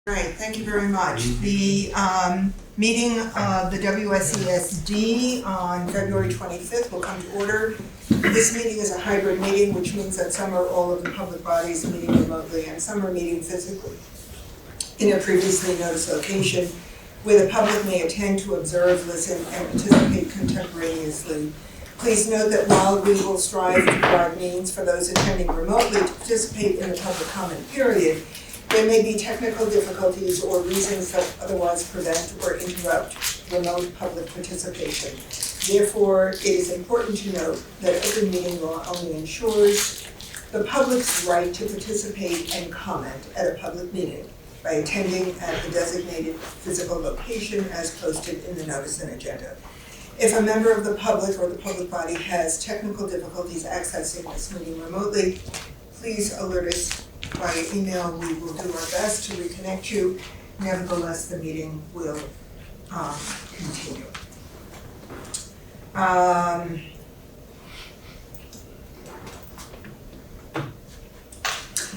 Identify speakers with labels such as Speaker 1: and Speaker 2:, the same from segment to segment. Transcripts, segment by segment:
Speaker 1: Great, thank you very much. The meeting of the WSESD on February 25th will come to order. This meeting is a hybrid meeting, which means that some or all of the public bodies meeting remotely and some are meeting physically in a previously noticed location where the public may attend to observe, listen, and participate contemporaneously. Please note that while we will strive to provide means for those attending remotely to participate in the public comment period, there may be technical difficulties or reasons that otherwise prevent or interrupt remote public participation. Therefore, it is important to note that open meeting law only ensures the public's right to participate and comment at a public meeting by attending at the designated physical location as posted in the notice and agenda. If a member of the public or the public body has technical difficulties accessing this meeting remotely, please alert us by email. We will do our best to reconnect you. Nevertheless, the meeting will continue.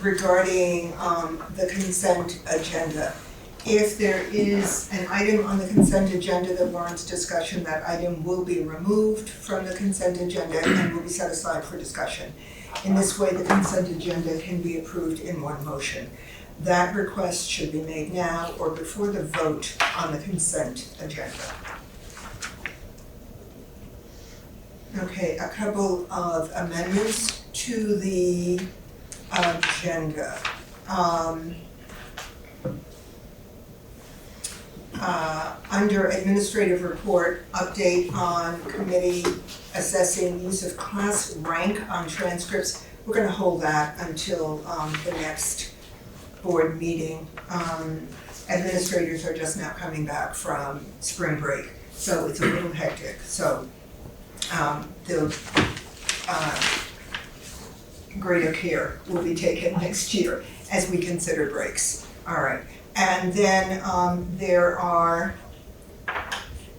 Speaker 1: Regarding the consent agenda, if there is an item on the consent agenda that warrants discussion, that item will be removed from the consent agenda and will be set aside for discussion. In this way, the consent agenda can be approved in one motion. That request should be made now or before the vote on the consent agenda. Okay, a couple of amendments to the agenda. Under administrative report, update on committee assessing use of class rank on transcripts. We're going to hold that until the next board meeting. Administrators are just now coming back from spring break, so it's a little hectic. So the greater care will be taken next year as we consider breaks. All right. And then there are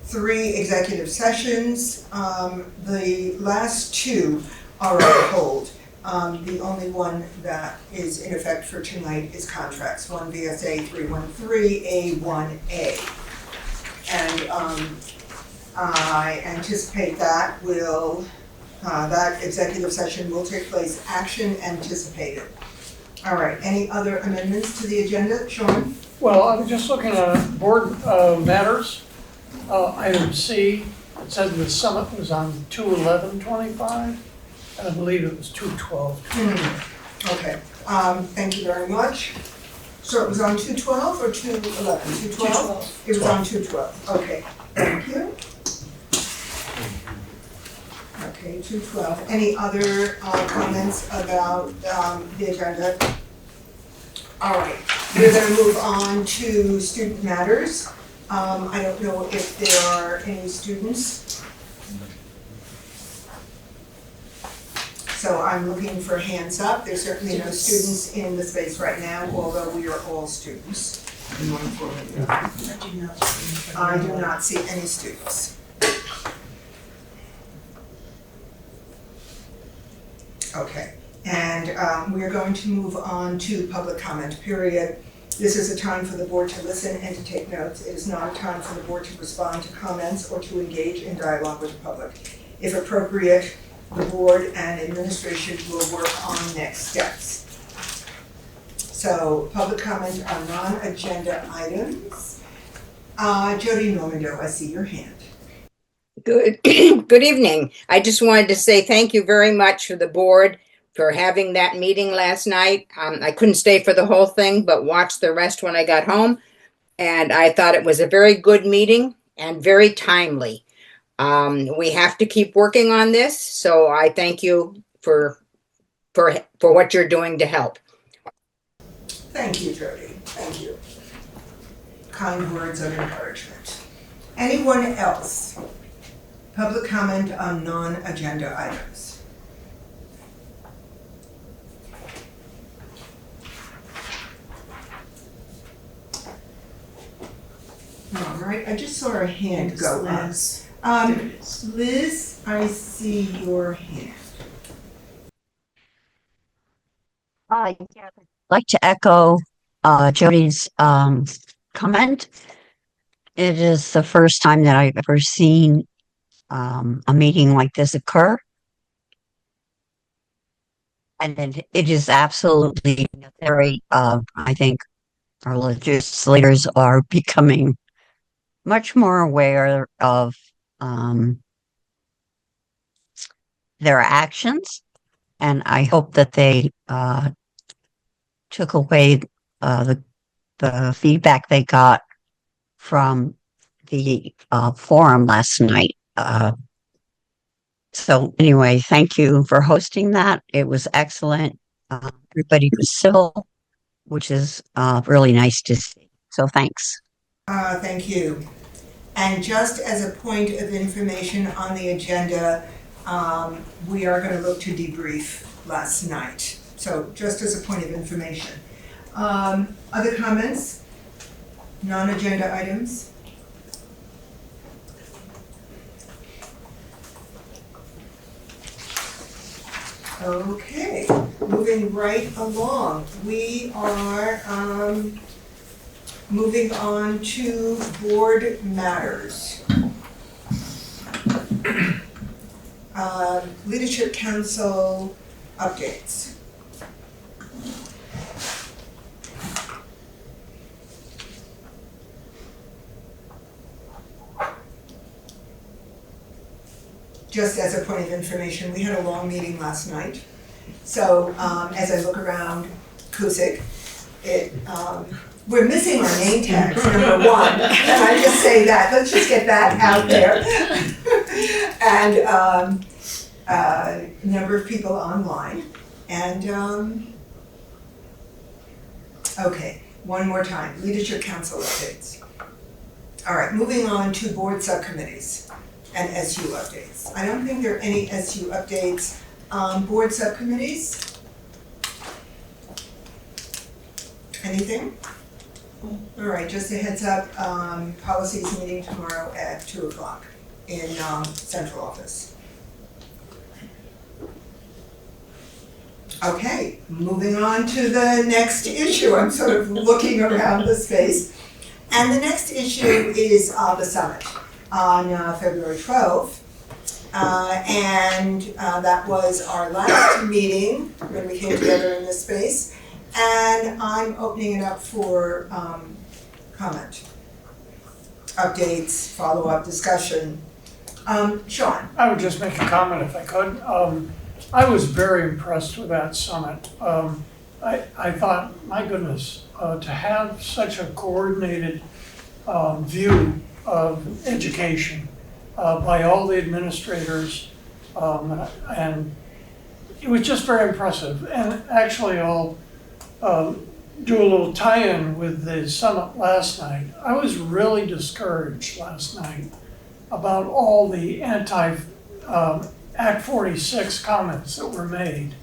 Speaker 1: 3 executive sessions. The last 2 are on hold. The only one that is in effect for tonight is contracts, 1 VSA 313A1A. And I anticipate that that executive session will take place, action anticipated. All right, any other amendments to the agenda, Sean?
Speaker 2: Well, I'm just looking at board matters. Item C, it said the summit was on 2/11/25, and I believe it was 2/12.
Speaker 1: Okay, thank you very much. So it was on 2/12 or 2/11? 2/12? It was on 2/12, okay, thank you. Okay, 2/12. Any other comments about the agenda? All right, we're going to move on to student matters. I don't know if there are any students. So I'm looking for hands up. There's certainly no students in the space right now, although we are all students in one form or another. I do not see any students. Okay, and we're going to move on to public comment period. This is a time for the board to listen and to take notes. It is not a time for the board to respond to comments or to engage in dialogue with the public. If appropriate, the board and administration will work on next steps. So, public comment on non-agenda items. Jody Normando, I see your hand.
Speaker 3: Good evening. I just wanted to say thank you very much for the board for having that meeting last night. I couldn't stay for the whole thing, but watched the rest when I got home. And I thought it was a very good meeting and very timely. We have to keep working on this, so I thank you for what you're doing to help.
Speaker 1: Thank you, Jody. Thank you. Kind words of encouragement. Anyone else? Public comment on non-agenda items. All right, I just saw her hand go up. Liz, I see your hand.
Speaker 4: Yeah, I'd like to echo Jody's comment. It is the first time that I've ever seen a meeting like this occur. And it is absolutely necessary. I think our legislators are becoming much more aware of their actions. And I hope that they took away the feedback they got from the forum last night. So anyway, thank you for hosting that. It was excellent. Everybody was civil, which is really nice to see. So thanks.
Speaker 1: Thank you. And just as a point of information on the agenda, we are going to look to debrief last night. So just as a point of information. Other comments? Non-agenda items? Okay, moving right along. We are moving on to board matters. Leadership Council updates. Just as a point of information, we had a long meeting last night. So as I look around Cusick, we're missing our name tags, number one. And I just say that, let's just get that out there. And number of people online. And okay, one more time, Leadership Council updates. All right, moving on to board subcommittees and SU updates. I don't think there are any SU updates. Board subcommittees? Anything? All right, just a heads up, policies meeting tomorrow at 2 o'clock in central office. Okay, moving on to the next issue. I'm sort of looking around the space. And the next issue is the summit on February 12th. And that was our last meeting when we came together in this space. And I'm opening it up for comment, updates, follow-up discussion. Sean.
Speaker 2: I would just make a comment if I could. I was very impressed with that summit. I thought, my goodness, to have such a coordinated view of education by all the administrators, and it was just very impressive. And actually, I'll do a little tie-in with the summit last night. I was really discouraged last night about all the Act 46 comments that were made.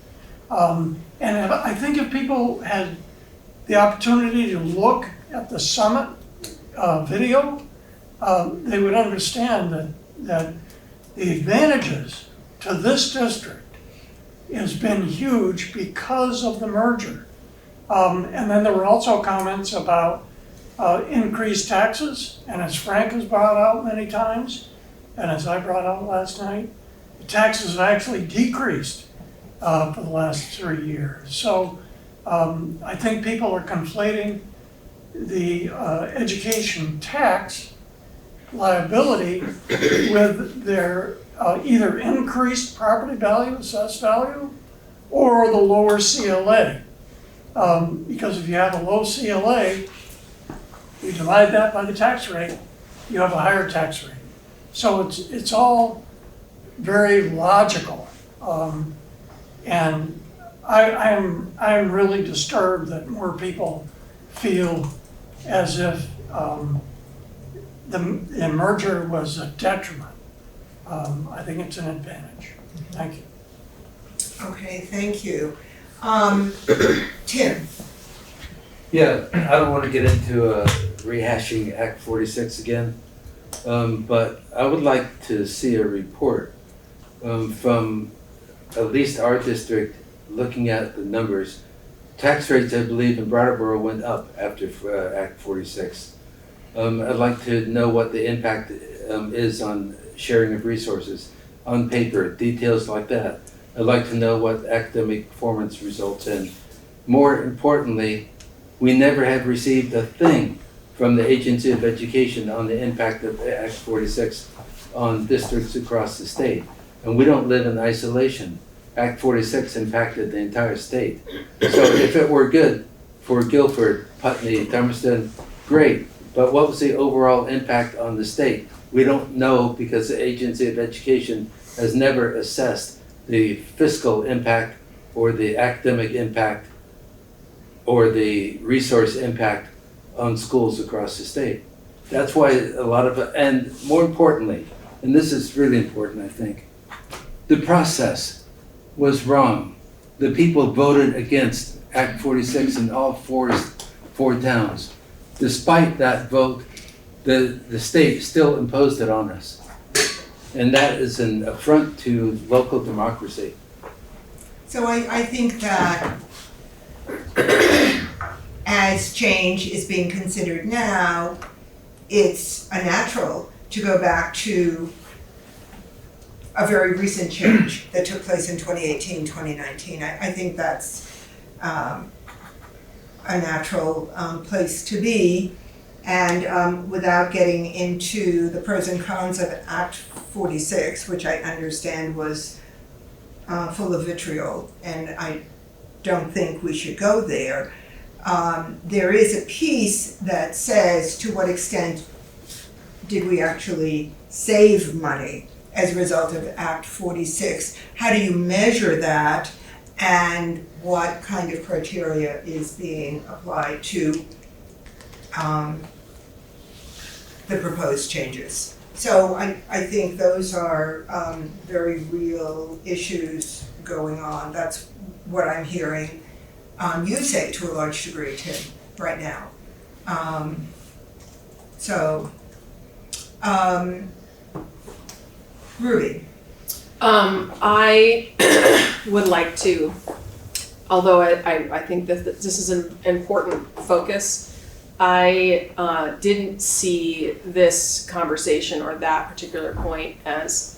Speaker 2: And I think if people had the opportunity to look at the summit video, they would understand that the advantages to this district has been huge because of the merger. And then there were also comments about increased taxes, and as Frank has brought out many times, and as I brought out last night, the taxes have actually decreased for the last 3 years. So I think people are conflating the education tax liability with their either increased property value, assessed value, or the lower CLA. Because if you have a low CLA, you divide that by the tax rate, you have a higher tax rate. So it's all very logical. And I'm really disturbed that more people feel as if the merger was a detriment. I think it's an advantage. Thank you.
Speaker 1: Okay, thank you. Tim.
Speaker 5: Yeah, I don't want to get into rehashing Act 46 again, but I would like to see a report from at least our district looking at the numbers tax rates, I believe, in Brattleboro went up after Act 46. I'd like to know what the impact is on sharing of resources, on paper, details like that. I'd like to know what academic performance results in. More importantly, we never have received a thing from the Agency of Education on the impact of Act 46 on districts across the state. And we don't live in isolation. Act 46 impacted the entire state. So if it were good for Guilford, Putney, Dummerston, great. But what was the overall impact on the state? We don't know because the Agency of Education has never assessed the fiscal impact or the academic impact or the resource impact on schools across the state. That's why a lot of, and more importantly, and this is really important, I think, the process was wrong. The people voted against Act 46 in all four towns. Despite that vote, the state still imposed it on us. And that is an affront to local democracy.
Speaker 1: So I think that as change is being considered now, it's a natural to go back to a very recent change that took place in 2018, 2019. I think that's a natural place to be. And without getting into the pros and cons of Act 46, which I understand was full of vitriol, and I don't think we should go there, there is a piece that says to what extent did we actually save money as a result of Act 46? How do you measure that, and what kind of criteria is being applied to the proposed changes? So I think those are very real issues going on. That's what I'm hearing you say to a large degree, Tim, right now. Ruby.
Speaker 6: I would like to, although I think that this is an important focus, I didn't see this conversation or that particular point as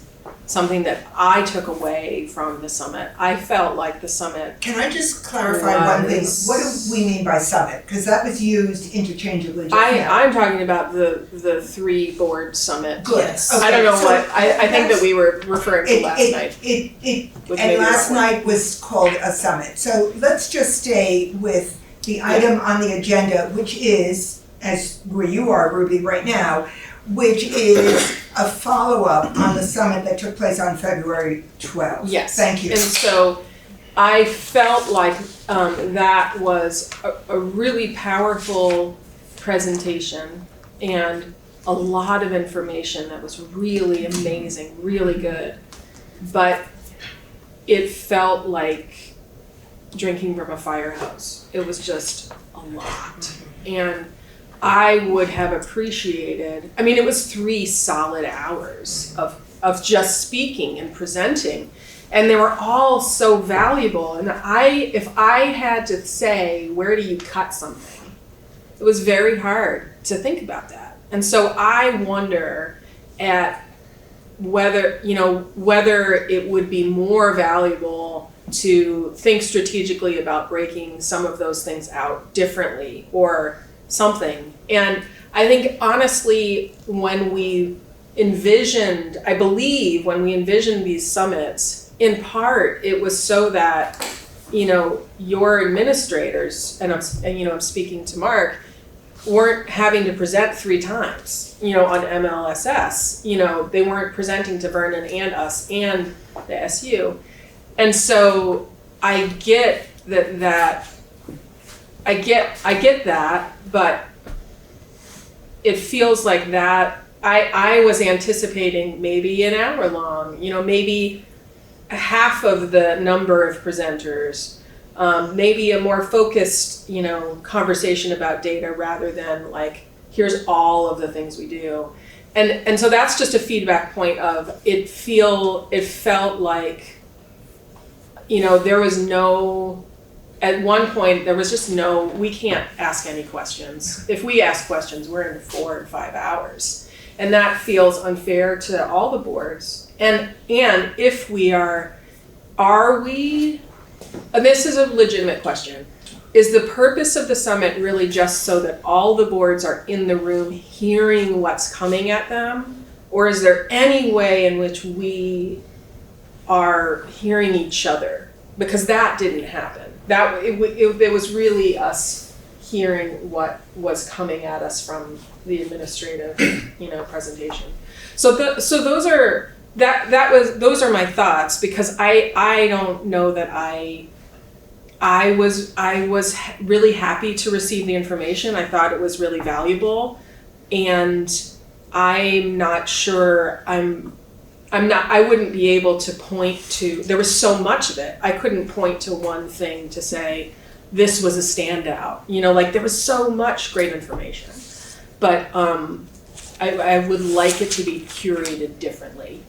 Speaker 6: something that I took away from the summit. I felt like the summit.
Speaker 1: Can I just clarify one thing? What do we mean by summit? Because that was used interchangeably just now.
Speaker 6: I'm talking about the three board summit.
Speaker 1: Good.
Speaker 6: Yes.
Speaker 1: Okay.
Speaker 6: I don't know
Speaker 1: So
Speaker 6: what I think that we were referring to last night.
Speaker 1: And last night was called a summit. So let's just stay with the item on the agenda, which is, as where you are, Ruby, right now, which is a follow-up on the summit that took place on February 12th.
Speaker 6: Yes.
Speaker 1: Thank you.
Speaker 6: And so I felt like that was a really powerful presentation and a lot of information that was really amazing, really good. But it felt like drinking from a fire hose. It was just a lot. And I would have appreciated, I mean, it was 3 solid hours of just speaking and presenting. And they were all so valuable. And if I had to say, where do you cut something? It was very hard to think about that. And so I wonder at whether it would be more valuable to think strategically about breaking some of those things out differently or something. And I think honestly, when we envisioned these summits, in part it was so that, your administrators, and I'm speaking to Mark, weren't having to present 3 times, on MLSS. They weren't presenting to Vernon and us and the SU. And so I get that, but it feels like that I was anticipating maybe an hour long, maybe half of the number of presenters, maybe a more focused, conversation about data rather than like, here's all of the things we do. And so that's just a feedback point of it felt like, there was no at one point, there was just we can't ask any questions. If we ask questions, we're in 4 or 5 hours. And that feels unfair to all the boards. And if we are we, and this is a legitimate question, is the purpose of the summit really just so that all the boards are in the room hearing what's coming at them? Or is there any way in which we are hearing each other? Because that didn't happen. It was really us hearing what was coming at us from the administrative, presentation. So those are those are my thoughts, because I don't know that I was really happy to receive the information. I thought it was really valuable, and I'm not sure I wouldn't be able to point to, there was so much of it. I couldn't point to one thing to say, this was a standout. There was so much great information. But I would like it to be curated differently.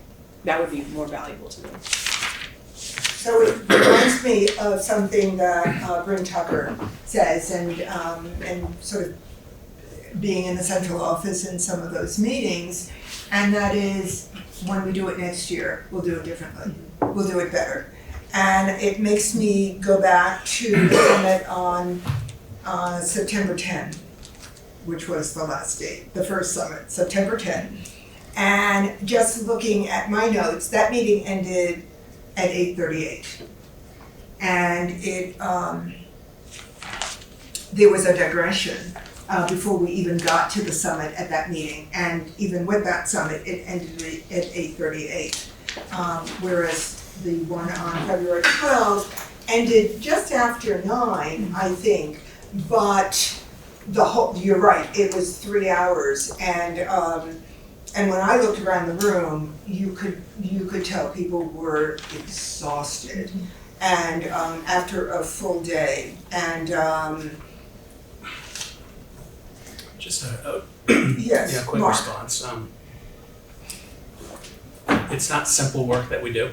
Speaker 6: That would be more valuable to me.
Speaker 1: So it reminds me of something that Bryn Tucker says, and sort of being in the central office in some of those meetings, and that is, when we do it next year, we'll do it differently. We'll do it better. And it makes me go back to the summit on September 10, which was the last date, the first summit, September 10. And just looking at my notes, that meeting ended at 8:38. And there was a digression before we even got to the summit at that meeting. And even with that summit, it ended at 8:38. Whereas the one on February 12th ended just after 9, I think. But you're right, it was 3 hours. And when I looked around the room, you could tell people were exhausted, and after a full day. And
Speaker 7: just a
Speaker 1: yes,
Speaker 7: quick
Speaker 1: Mark.
Speaker 7: response. It's not simple work that we do,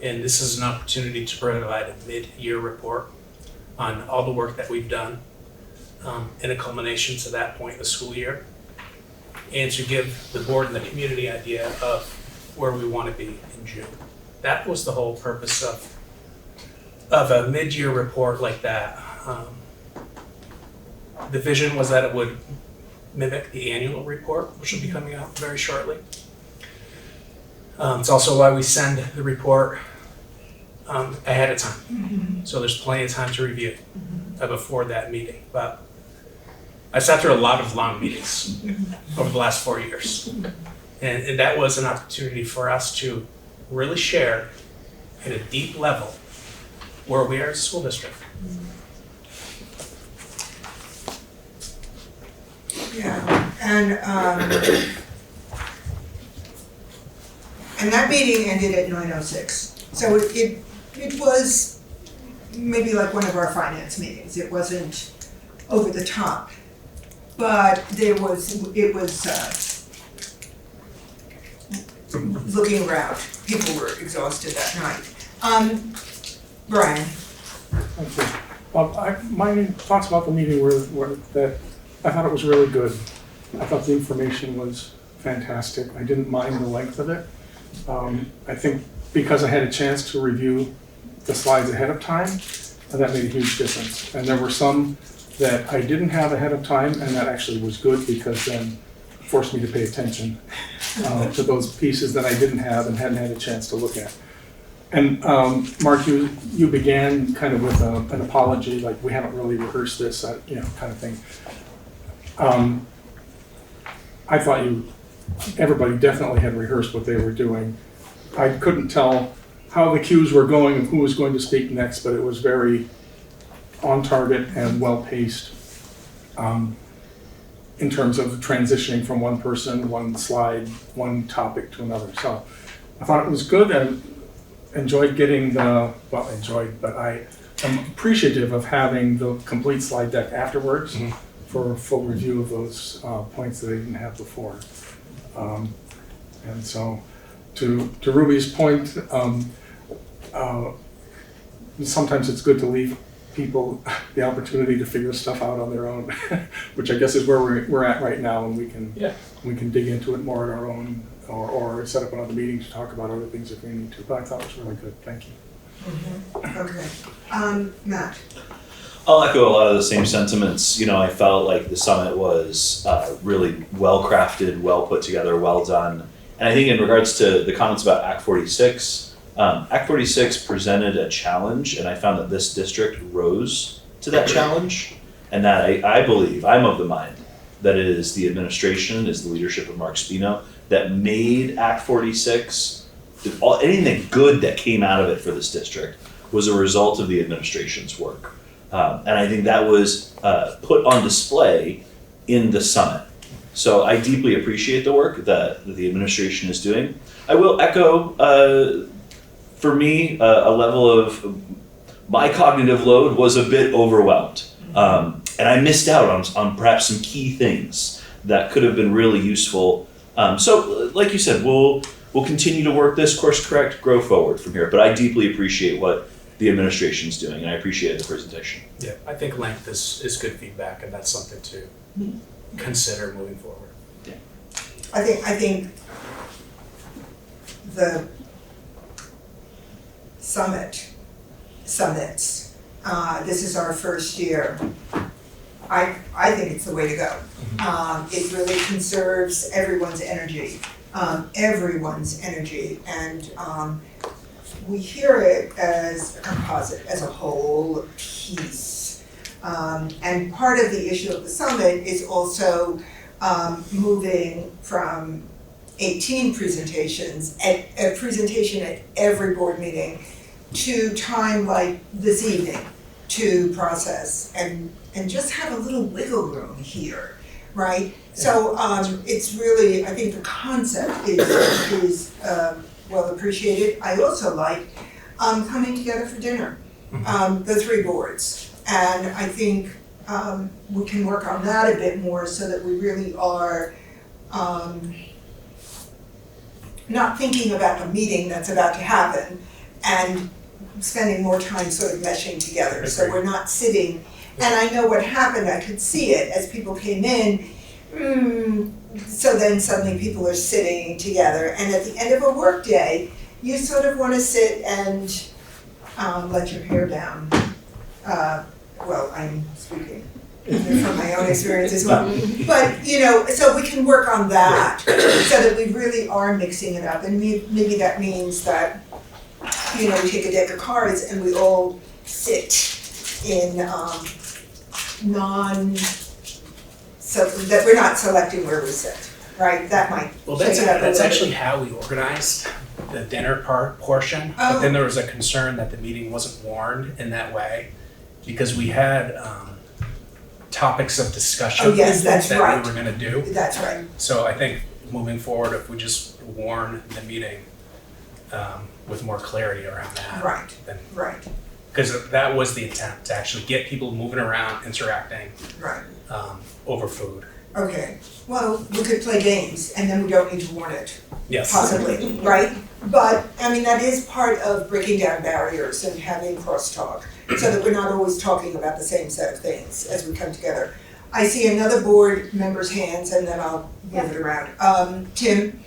Speaker 7: and this is an opportunity to provide a mid-year report on all the work that we've done, and a culmination to that point in the school year, and to give the board and the community idea of where we want to be in June. That was the whole purpose of a mid-year report like that. The vision was that it would mimic the annual report, which will be coming out very shortly. It's also why we send the report ahead of time.
Speaker 1: Mm-hmm.
Speaker 7: So there's plenty of time to review before that meeting. But I sat through a lot of long meetings over the last 4 years. And that was an opportunity for us to really share at a deep level where we are as a school district.
Speaker 1: Yeah, and that meeting ended at 9:06. So it was maybe like one of our finance meetings. It wasn't over the top, but it was looking around, people were exhausted that night. Brian.
Speaker 8: Thank you. Well, my thoughts about the meeting were that I thought it was really good. I thought the information was fantastic. I didn't mind the length of it. I think because I had a chance to review the slides ahead of time, that made a huge difference. And there were some that I didn't have ahead of time, and that actually was good because then it forced me to pay attention to those pieces that I didn't have and hadn't had a chance to look at. And Mark, you began kind of with an apology, like we haven't really rehearsed this, kind of thing. I thought everybody definitely had rehearsed what they were doing. I couldn't tell how the cues were going and who was going to speak next, but it was very on target and well paced in terms of transitioning from one person, one slide, one topic to another. So I thought it was good and enjoyed getting but I am appreciative of having the complete slide deck afterwards for a full review of those points that I didn't have before. And so to Ruby's point, sometimes it's good to leave people the opportunity to figure stuff out on their own, which I guess is where we're at right now, and we can dig into it more on our own, or set up another meeting to talk about other things if we need to. But I thought it was really good. Thank you.
Speaker 1: Okay. Matt?
Speaker 9: I'll echo a lot of the same sentiments. You know, I felt like the summit was really well crafted, well put together, well done. And I think in regards to the comments about Act 46, Act 46 presented a challenge, and I found that this district rose to that challenge. And that I believe, I'm of the mind, that it is the administration, is the leadership of Mark Spino that made Act 46, anything good that came out of it for this district was a result of the administration's work. And I think that was put on display in the summit. So I deeply appreciate the work that the administration is doing. I will echo, for me, a level of my cognitive load was a bit overwhelmed. And I missed out on perhaps some key things that could have been really useful. So like you said, we'll continue to work this, course correct, grow forward from here. But I deeply appreciate what the administration's doing, and I appreciate the presentation.
Speaker 7: Yeah, I think length is good feedback, and that's something to consider moving forward.
Speaker 9: Yeah.
Speaker 1: I think the summits, this is our first year. I think it's the way to go. It really conserves everyone's energy, and we hear it as a composite, as a whole piece. And part of the issue of the summit is also moving from 18 presentations, a presentation at every board meeting, to time like this evening to process and just have a little wiggle room here, right? So it's really, I think the concept is well appreciated. I also like coming together for dinner, the three boards. And I think we can work on that a bit more so that we really are not thinking about a meeting that's about to happen and spending more time sort of meshing together. So we're not sitting, and I know what happened, I could see it as people came in, so then suddenly people are sitting together, and at the end of a work day, you sort of want to sit and let your hair down. Well, I'm speaking from my own experience as well. But, you know, so we can work on that so that we really are mixing it up. And maybe that means that, you know, we take a deck of cards and we all sit in so that we're not selecting where we sit, right? That might
Speaker 7: Well,
Speaker 1: shake it up a
Speaker 7: that's
Speaker 1: little
Speaker 7: actually
Speaker 1: bit.
Speaker 7: how we organized the dinner portion. But then there was a concern that the meeting wasn't warned in that way because we had topics of discussion
Speaker 1: Oh, yes, that's
Speaker 7: that
Speaker 1: right.
Speaker 7: we were going to do.
Speaker 1: That's right.
Speaker 7: So I think moving forward, if we just warn the meeting with more clarity around that,
Speaker 1: Right.
Speaker 7: then
Speaker 1: Right,
Speaker 7: because that was the intent, to actually get people moving around, interacting
Speaker 1: right.
Speaker 7: over food.
Speaker 1: Okay, well, we could play games and then we don't need to warn it,
Speaker 7: Yes.
Speaker 1: possibly, right? But, I mean, that is part of breaking down barriers and having crosstalk, so that we're not always talking about the same set of things as we come together. I see another board member's hands and then I'll move it around. Tim?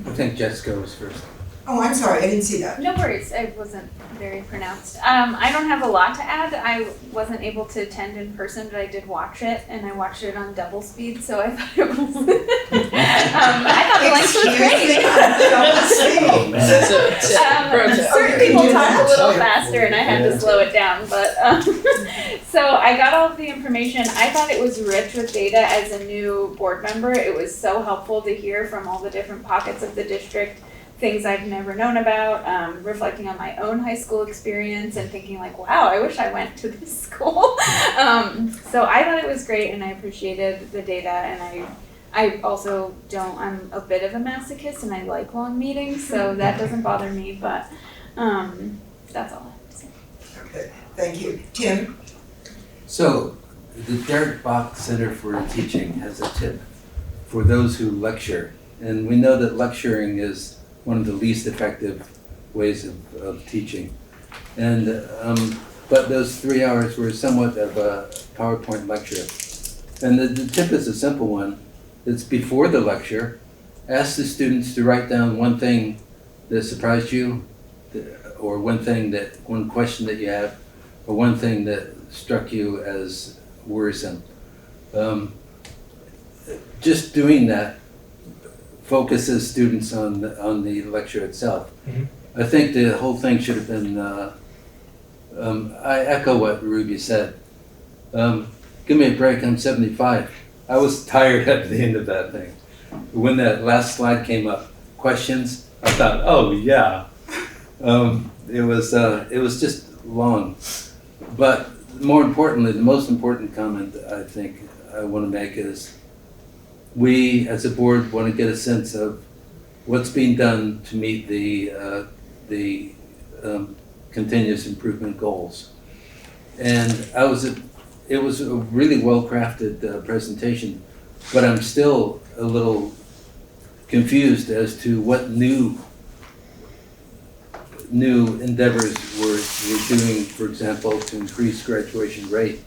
Speaker 5: I think Jessica was first.
Speaker 1: Oh, I'm sorry, I didn't see that.
Speaker 10: No worries, I wasn't very pronounced. I don't have a lot to add. I wasn't able to attend in person, but I did watch it, and I watched it on double speed, so I thought it was. I thought the length was great.
Speaker 5: Oh, man.
Speaker 10: Certain people talk a little faster, and I had to slow it down. But so I got all of the information. I thought it was rich with data as a new board member. It was so helpful to hear from all the different pockets of the district. Things I've never known about, reflecting on my own high school experience and thinking like, wow, I wish I went to this school. So I thought it was great and I appreciated the data, and I also I'm a bit of a masochist and I like long meetings, so that doesn't bother me, but that's all I have to say.
Speaker 1: Okay, thank you. Tim?
Speaker 5: So, the Derek Bach Center for Teaching has a tip for those who lecture. And we know that lecturing is one of the least effective ways of teaching. And but those 3 hours were somewhat of a PowerPoint lecture. And the tip is a simple one. It's before the lecture. Ask the students to write down one thing that surprised you, or one question that you have, or one thing that struck you as worrisome. Just doing that focuses students on the lecture itself.
Speaker 7: Mhm.
Speaker 5: I think the whole thing should have been, I echo what Ruby said. Give me a break, I'm 75. I was tired at the end of that thing. When that last slide came up, questions, I thought, oh yeah. It was just long. But more importantly, the most important comment I think I want to make is we as a board want to get a sense of what's being done to meet the continuous improvement goals. And it was a really well-crafted presentation, but I'm still a little confused as to what new endeavors we're doing, for example, to increase graduation rate.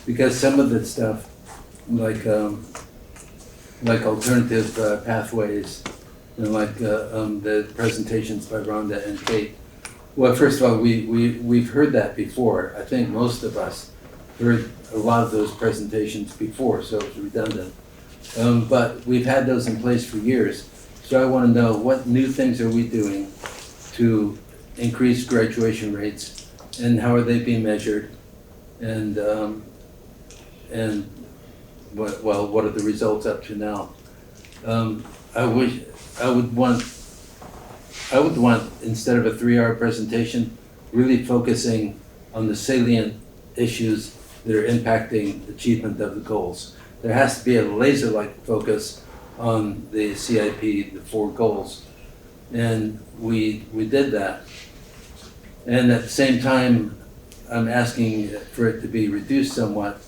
Speaker 5: Because some of the stuff, like alternative pathways, and like the presentations by Rhonda and Kate. Well, first of all, we've heard that before. I think most of us heard a lot of those presentations before, so it's redundant. But we've had those in place for years. So I want to know, what new things are we doing to increase graduation rates, and how are they being measured, and what are the results up to now? I would want, instead of a 3-hour presentation, really focusing on the salient issues that are impacting achievement of the goals. There has to be a laser-like focus on the CIP, the 4 goals. And we did that. And at the same time, I'm asking for it to be reduced somewhat.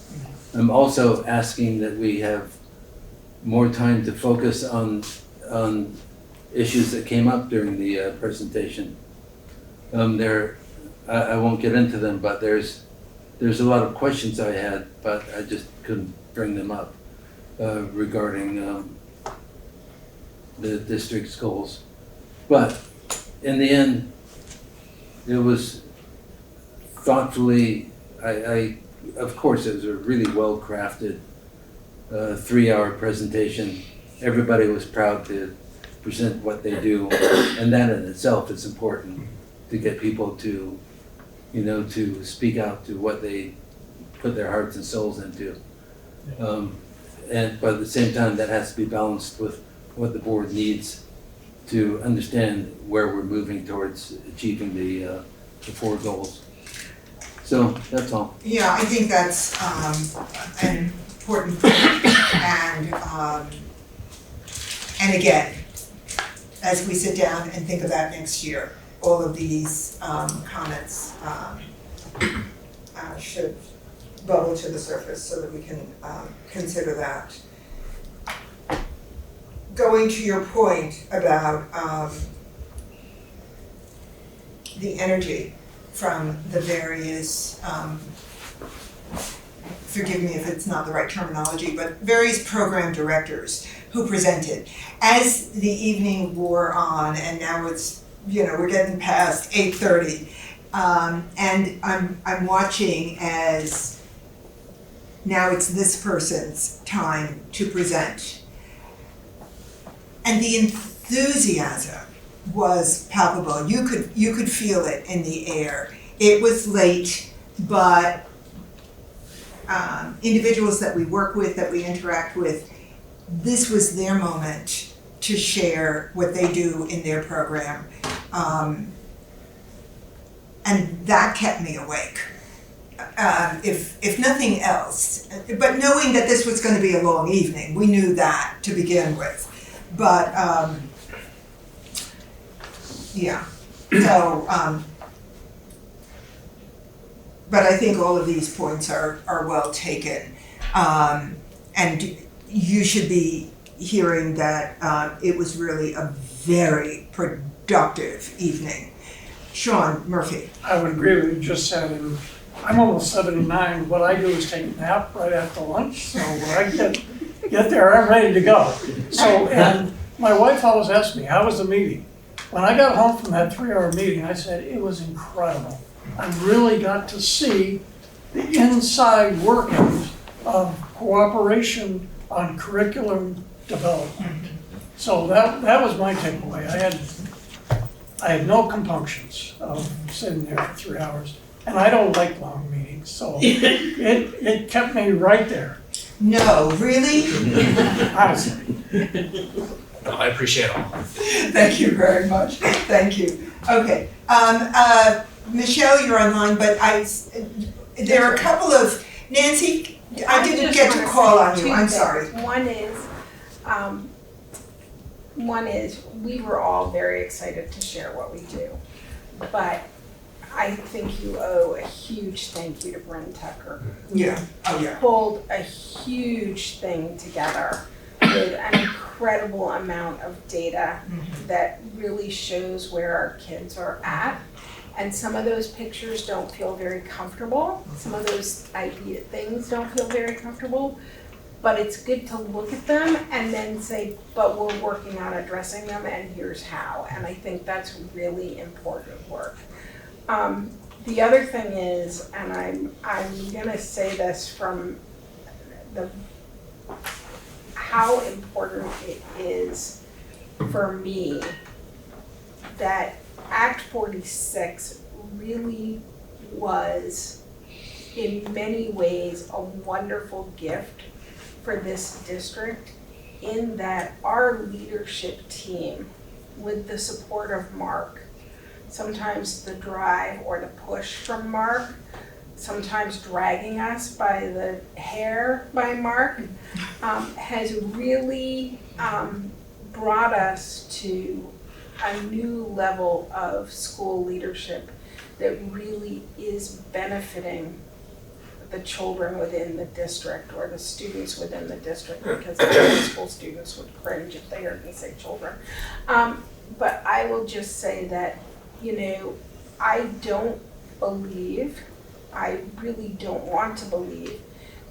Speaker 5: I'm also asking that we have more time to focus on issues that came up during the presentation. I won't get into them, but there's a lot of questions I had, but I just couldn't bring them up regarding the district's goals. But in the end, it was thoughtfully, of course, it was a really well-crafted 3-hour presentation. Everybody was proud to present what they do, and that in itself is important, to get people to, to speak out to what they put their hearts and souls into. But at the same time, that has to be balanced with what the board needs to understand where we're moving towards achieving the 4 goals. So that's all.
Speaker 1: Yeah, I think that's an important point. And again, as we sit down and think about next year, all of these comments should bubble to the surface so that we can consider that. Going to your point about the energy from the various, forgive me if it's not the right terminology, but various program directors who presented. As the evening wore on, and now it's, we're getting past 8:30, and I'm watching as now it's this person's time to present. And the enthusiasm was palpable. You could feel it in the air. It was late, but individuals that we work with, that we interact with, this was their moment to share what they do in their program. And that kept me awake, if nothing else. But knowing that this was going to be a long evening, we knew that to begin with. But, yeah, so, but I think all of these points are well taken. And you should be hearing that it was really a very productive evening. Sean Murphy.
Speaker 2: I would agree with what you just said, and I'm almost 79. What I do is take a nap right after lunch. So when I get there, I'm ready to go. So, and my wife always asks me, how was the meeting? When I got home from that 3-hour meeting, I said, it was incredible. I really got to see the inside workings of cooperation on curriculum development. So that was my takeaway. I had no compunctions of sitting there for 3 hours. And I don't like long meetings, so it kept me right there,
Speaker 1: No, really?
Speaker 2: honestly.
Speaker 7: I appreciate it all.
Speaker 1: Thank you very much. Thank you. Okay. Michelle, you're online, but there are a couple of, Nancy, I didn't get to call on you. I'm sorry.
Speaker 11: One is, we were all very excited to share what we do, but I think you owe a huge thank you to Bryn Tucker.
Speaker 1: Yeah. Oh, yeah.
Speaker 11: Pulled a huge thing together with an incredible amount of data that really shows where our kids are at. And some of those pictures don't feel very comfortable. Some of those idea things don't feel very comfortable. But it's good to look at them and then say, but we're working on addressing them and here's how. And I think that's really important work. The other thing is, and I'm gonna say this from how important it is for me that Act 46 really was in many ways a wonderful gift for this district, in that our leadership team, with the support of Mark, sometimes the drive or the push from Mark, sometimes dragging us by the hair by Mark, has really brought us to a new level of school leadership that really is benefiting the children within the district or the students within the district, because the high school students would cringe if they heard me say children. But I will just say that, I don't believe, I really don't want to believe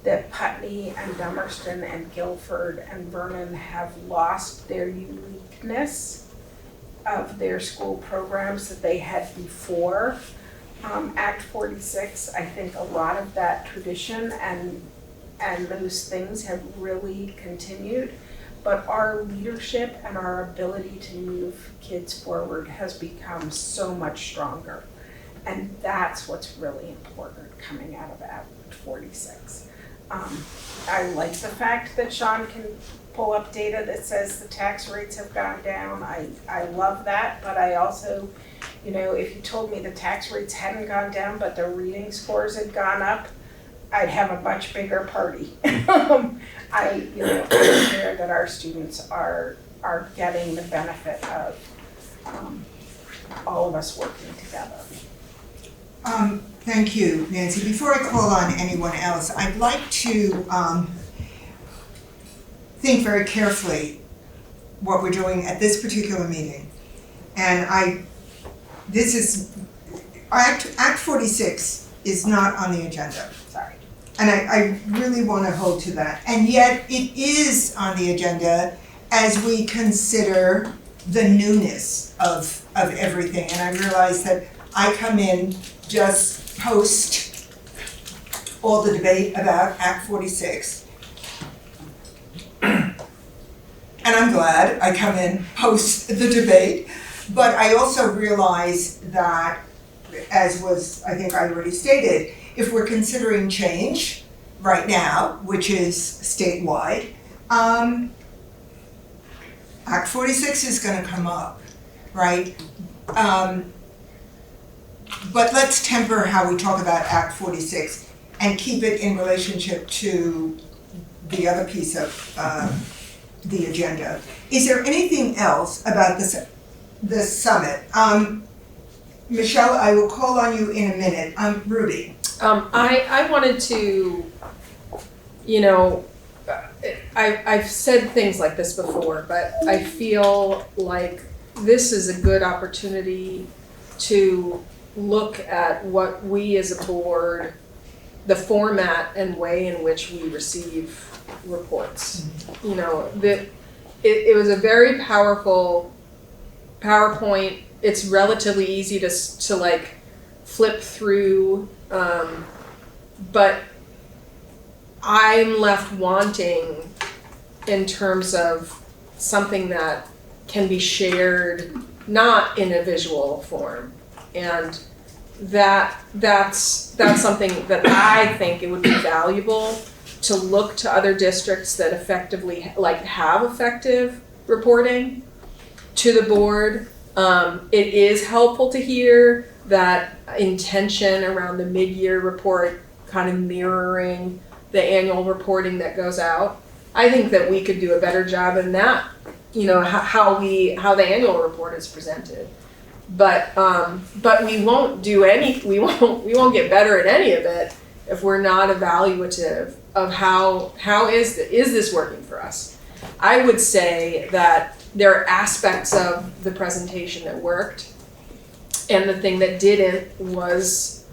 Speaker 11: that Putney and Dummerston and Guilford and Vernon have lost their uniqueness of their school programs that they had before Act 46. I think a lot of that tradition and those things have really continued, but our leadership and our ability to move kids forward has become so much stronger. And that's what's really important coming out of Act 46. I like the fact that Sean can pull up data that says the tax rates have gone down. I love that, but I also, if you told me the tax rates hadn't gone down, but the reading scores had gone up, I'd have a much bigger party. I'm aware that our students are getting the benefit of all of us working together.
Speaker 1: Thank you, Nancy. Before I call on anyone else, I'd like to think very carefully what we're doing at this particular meeting. And Act 46 is not on the agenda.
Speaker 11: Sorry.
Speaker 1: And I really want to hold to that. And yet it is on the agenda as we consider the newness of everything. And I realize that I come in just post all the debate about Act 46. And I'm glad I come in post the debate, but I also realize that, as was, I think I already stated, if we're considering change right now, which is statewide, Act 46 is gonna come up, right? But let's temper how we talk about Act 46 and keep it in relationship to the other piece of the agenda. Is there anything else about the summit? Michelle, I will call on you in a minute. Ruby.
Speaker 6: I wanted to, I've said things like this before, but I feel like this is a good opportunity to look at what we as a board the format and way in which we receive reports. You know, it was a very powerful PowerPoint. It's relatively easy to like flip through, but I'm left wanting in terms of something that can be shared not in a visual form, and that's something that I think it would be valuable to look to other districts that effectively have effective reporting to the board. It is helpful to hear that intention around the mid-year report kind of mirroring the annual reporting that goes out. I think that we could do a better job in that, you know, how the annual report is presented. But we won't get better at any of it if we're not evaluative of how is this working for us. I would say that there are aspects of the presentation that worked, and the thing that didn't was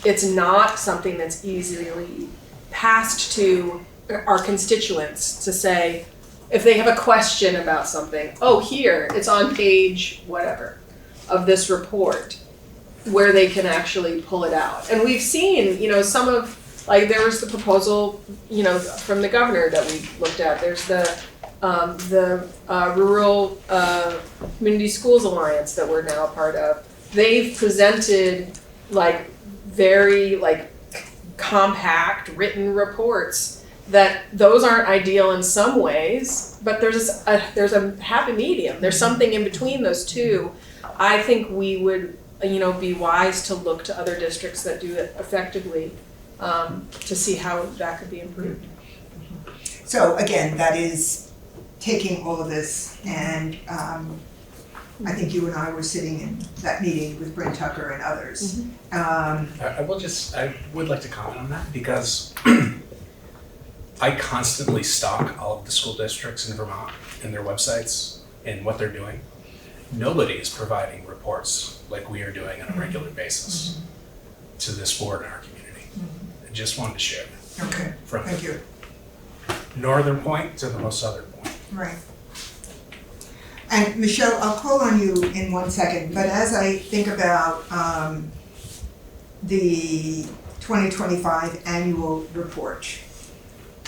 Speaker 6: it's not something that's easily passed to our constituents to say, if they have a question about something, oh, here, it's on page whatever of this report, where they can actually pull it out. And we've seen, you know, some of, like, there was the proposal, you know, from the governor that we looked at. There's the Rural Community Schools Alliance that we're now a part of. They've presented, like, very, like, compact written reports that those aren't ideal in some ways, but there's a happy medium. There's something in between those two. I think we would, you know, be wise to look to other districts that do it effectively, to see how that could be improved.
Speaker 1: So again, that is taking all of this, and I think you and I were sitting in that meeting with Brent Tucker and others.
Speaker 7: I would like to comment on that, because I constantly stalk all of the school districts in Vermont and their websites and what they're doing. Nobody is providing reports like we are doing on a regular basis to this board and our community. I just wanted to share that.
Speaker 1: Okay,
Speaker 7: From
Speaker 1: thank you.
Speaker 7: northern point to the most southern point.
Speaker 1: Right. And Michelle, I'll call on you in 1 second, but as I think about the 2025 annual report,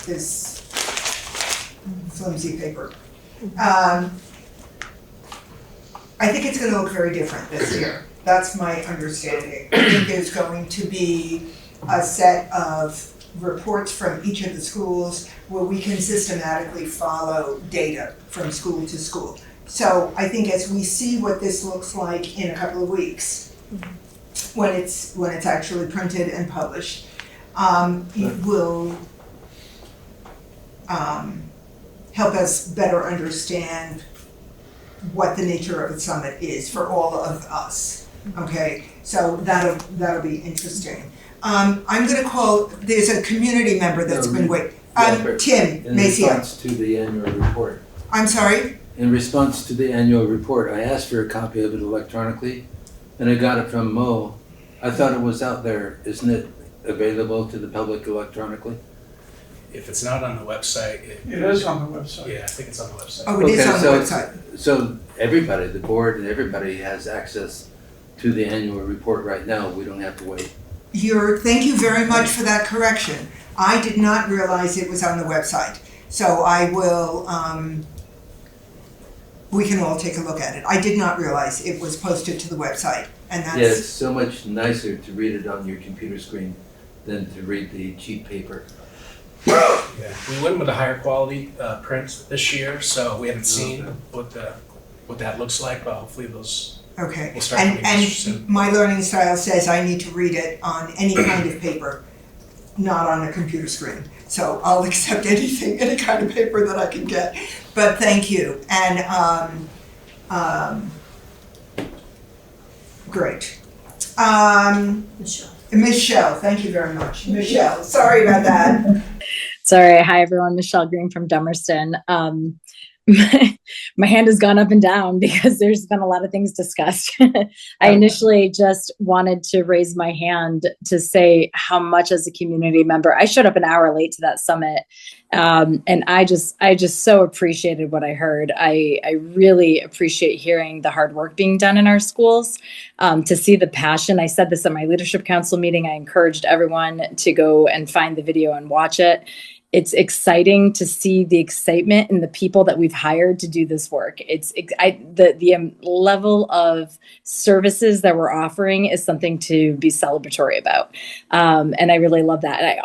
Speaker 1: this flimsy paper, I think it's going to look very different this year. That's my understanding. I think there's going to be a set of reports from each of the schools where we can systematically follow data from school to school. So I think as we see what this looks like in a couple of weeks, when it's actually printed and published, it will help us better understand what the nature of the summit is for all of us. Okay, so that'll be interesting. I'm going to call. There's a community member that's been waiting. Tim
Speaker 5: In
Speaker 1: Maciel.
Speaker 5: response to the annual report.
Speaker 1: I'm sorry.
Speaker 5: In response to the annual report, I asked for a copy of it electronically, and I got it from Mo. I thought it was out there. Isn't it available to the public electronically?
Speaker 7: If it's not on the website,
Speaker 2: It is on the website.
Speaker 7: yeah, I think it's on the website.
Speaker 1: Oh, it is on the
Speaker 5: so
Speaker 1: website.
Speaker 5: So everybody, the board and everybody has access to the annual report right now. We don't have to wait.
Speaker 1: Thank you very much for that correction. I did not realize it was on the website. So I will, we can all take a look at it. I did not realize it was posted to the website, and
Speaker 5: Yeah, it's
Speaker 1: that's,
Speaker 5: so much nicer to read it on your computer screen than to read the cheap paper.
Speaker 7: Yeah, we went with a higher quality print this year, so we haven't seen what that looks like, but hopefully those
Speaker 1: okay.
Speaker 7: will start coming
Speaker 1: And
Speaker 7: soon.
Speaker 1: my learning style says I need to read it on any kind of paper, not on a computer screen. So I'll accept anything, any kind of paper that I can get. But thank you. And great. Michelle, thank you very much. Michelle, sorry about that.
Speaker 12: Sorry. Hi, everyone. Michelle Green from Dummerston. my hand has gone up and down because there's been a lot of things discussed. I initially just wanted to raise my hand to say how much, as a community member, I showed up an hour late to that summit. And I just so appreciated what I heard. I really appreciate hearing the hard work being done in our schools, to see the passion. I said this at my leadership council meeting. I encouraged everyone to go and find the video and watch it. It's exciting to see the excitement in the people that we've hired to do this work. The level of services that we're offering is something to be celebratory about. And I really love that. And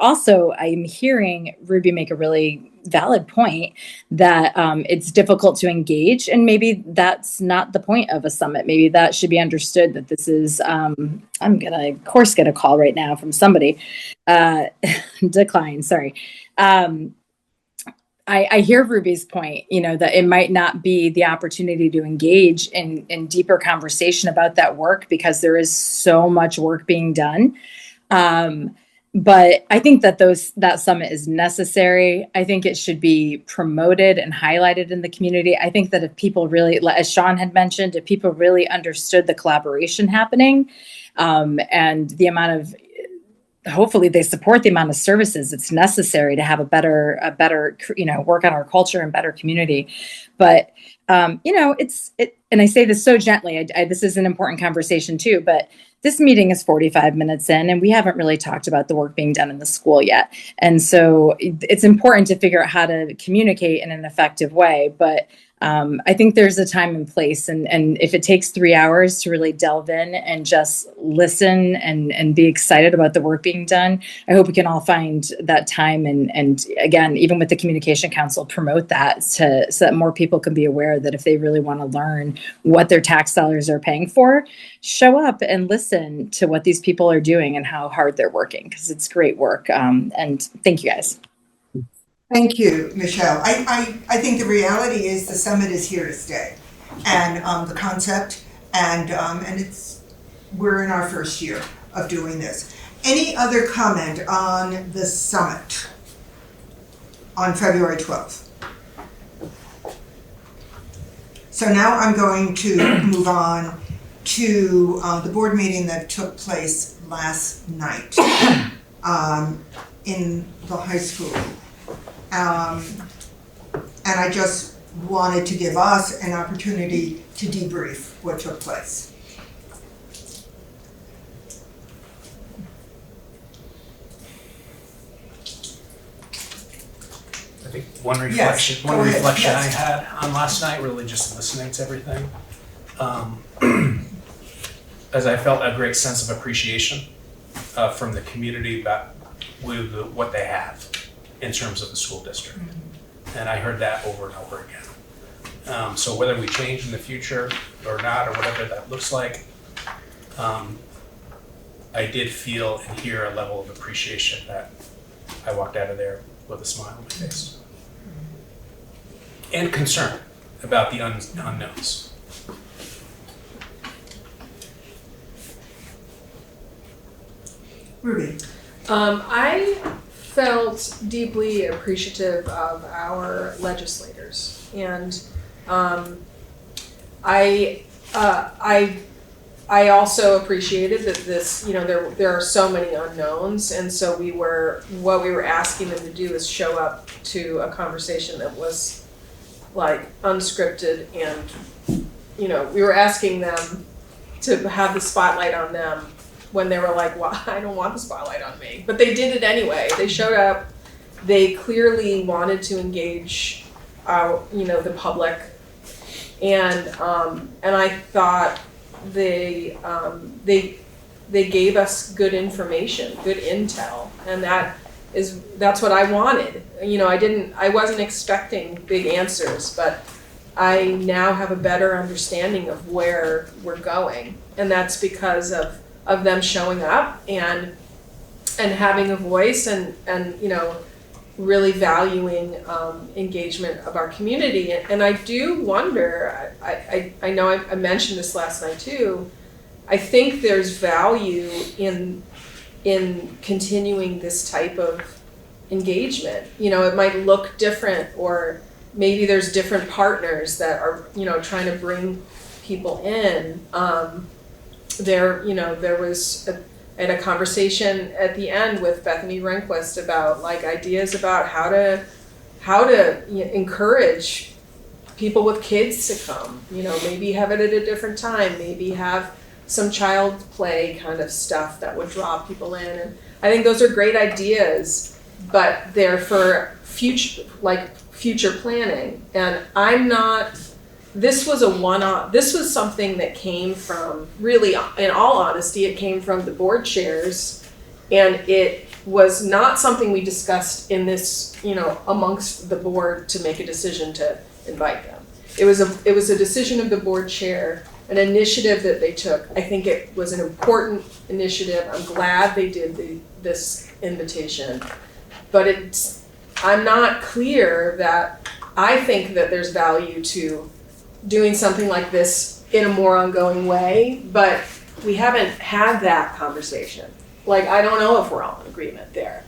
Speaker 12: I'm hearing Ruby make a really valid point that it's difficult to engage, and maybe that's not the point of a summit. Maybe that should be understood, that this is, I'm gonna of course get a call right now from somebody, decline, sorry. I hear Ruby's point, that it might not be the opportunity to engage in deeper conversation about that work because there is so much work being done. But I think that that summit is necessary. I think it should be promoted and highlighted in the community. I think that if people really, as Sean had mentioned, if people really understood the collaboration happening, and the amount of, hopefully they support the amount of services it's necessary to have a better, work on our culture and better community. But, and I say this so gently, this is an important conversation too, but this meeting is 45 minutes in and we haven't really talked about the work being done in the school yet. And so it's important to figure out how to communicate in an effective way. But I think there's a time and place. And if it takes 3 hours to really delve in and just listen and be excited about the work being done, I hope we can all find that time. And again, even with the Communication Council, promote that so that more people can be aware that if they really want to learn what their tax dollars are paying for, show up and listen to what these people are doing and how hard they're working, because it's great work. And thank you guys.
Speaker 1: Thank you, Michelle. I think the reality is the summit is here to stay, and the concept, and we're in our first year of doing this. Any other comment on the summit on February 12th? So now I'm going to move on to the board meeting that took place last night in the high school. And I just wanted to give us an opportunity to debrief what took place.
Speaker 7: I think one
Speaker 1: Yes,
Speaker 7: reflection
Speaker 1: go ahead.
Speaker 7: I
Speaker 1: Yes.
Speaker 7: had on last night, really just listening to everything, as I felt a great sense of appreciation from the community about what they have in terms of the school district. And I heard that over and over again. So whether we change in the future or not, or whatever that looks like, I did feel and hear a level of appreciation that I walked out of there with a smile on my face. And concern about the unknowns.
Speaker 1: Ruby.
Speaker 6: I felt deeply appreciative of our legislators, and I also appreciated that this, there are so many unknowns, and so what we were asking them to do is show up to a conversation that was like unscripted, and we were asking them to have the spotlight on them when they were like, well, I don't want the spotlight on me. But they did it anyway. They showed up. They clearly wanted to engage, the public. And I thought they gave us good information, good intel. And that's what I wanted. I wasn't expecting big answers, but I now have a better understanding of where we're going. And that's because of them showing up and having a voice and really valuing engagement of our community. And I do wonder, I know I mentioned this last night too, I think there's value in continuing this type of engagement. It might look different or maybe there's different partners that are, trying to bring people in. There was I had a conversation at the end with Bethany Rehnquist about like ideas about how to encourage people with kids to come. Maybe have it at a different time. Maybe have some child play kind of stuff that would draw people in. And I think those are great ideas, but they're for future planning. And I'm not. This was a one-off. This was something that came from, really, in all honesty, it came from the board chairs, and it was not something we discussed in this, amongst the board to make a decision to invite them. It was a decision of the board chair, an initiative that they took. I think it was an important initiative. I'm glad they did this invitation, but I'm not clear that I think that there's value to doing something like this in a more ongoing way, but we haven't had that conversation. Like, I don't know if we're all in agreement there,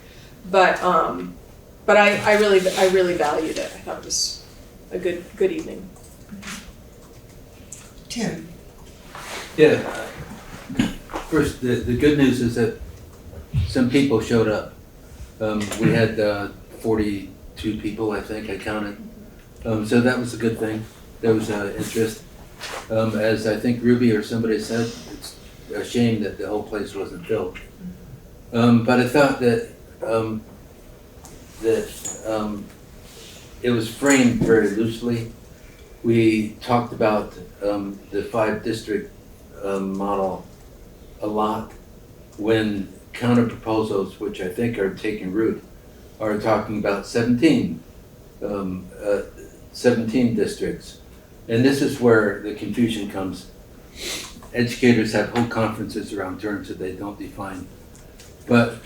Speaker 6: but I really valued it. I thought it was a good evening.
Speaker 1: Tim?
Speaker 5: Yeah. First, the good news is that some people showed up. We had 42 people, I think, I counted. So that was a good thing. There was interest. As I think Ruby or somebody said, it's a shame that the whole place wasn't filled. But I thought that it was framed very loosely. We talked about the 5-district model a lot, when counter proposals, which I think are taking root, are talking about 17 districts. And this is where the confusion comes. Educators have whole conferences around terms that they don't define. But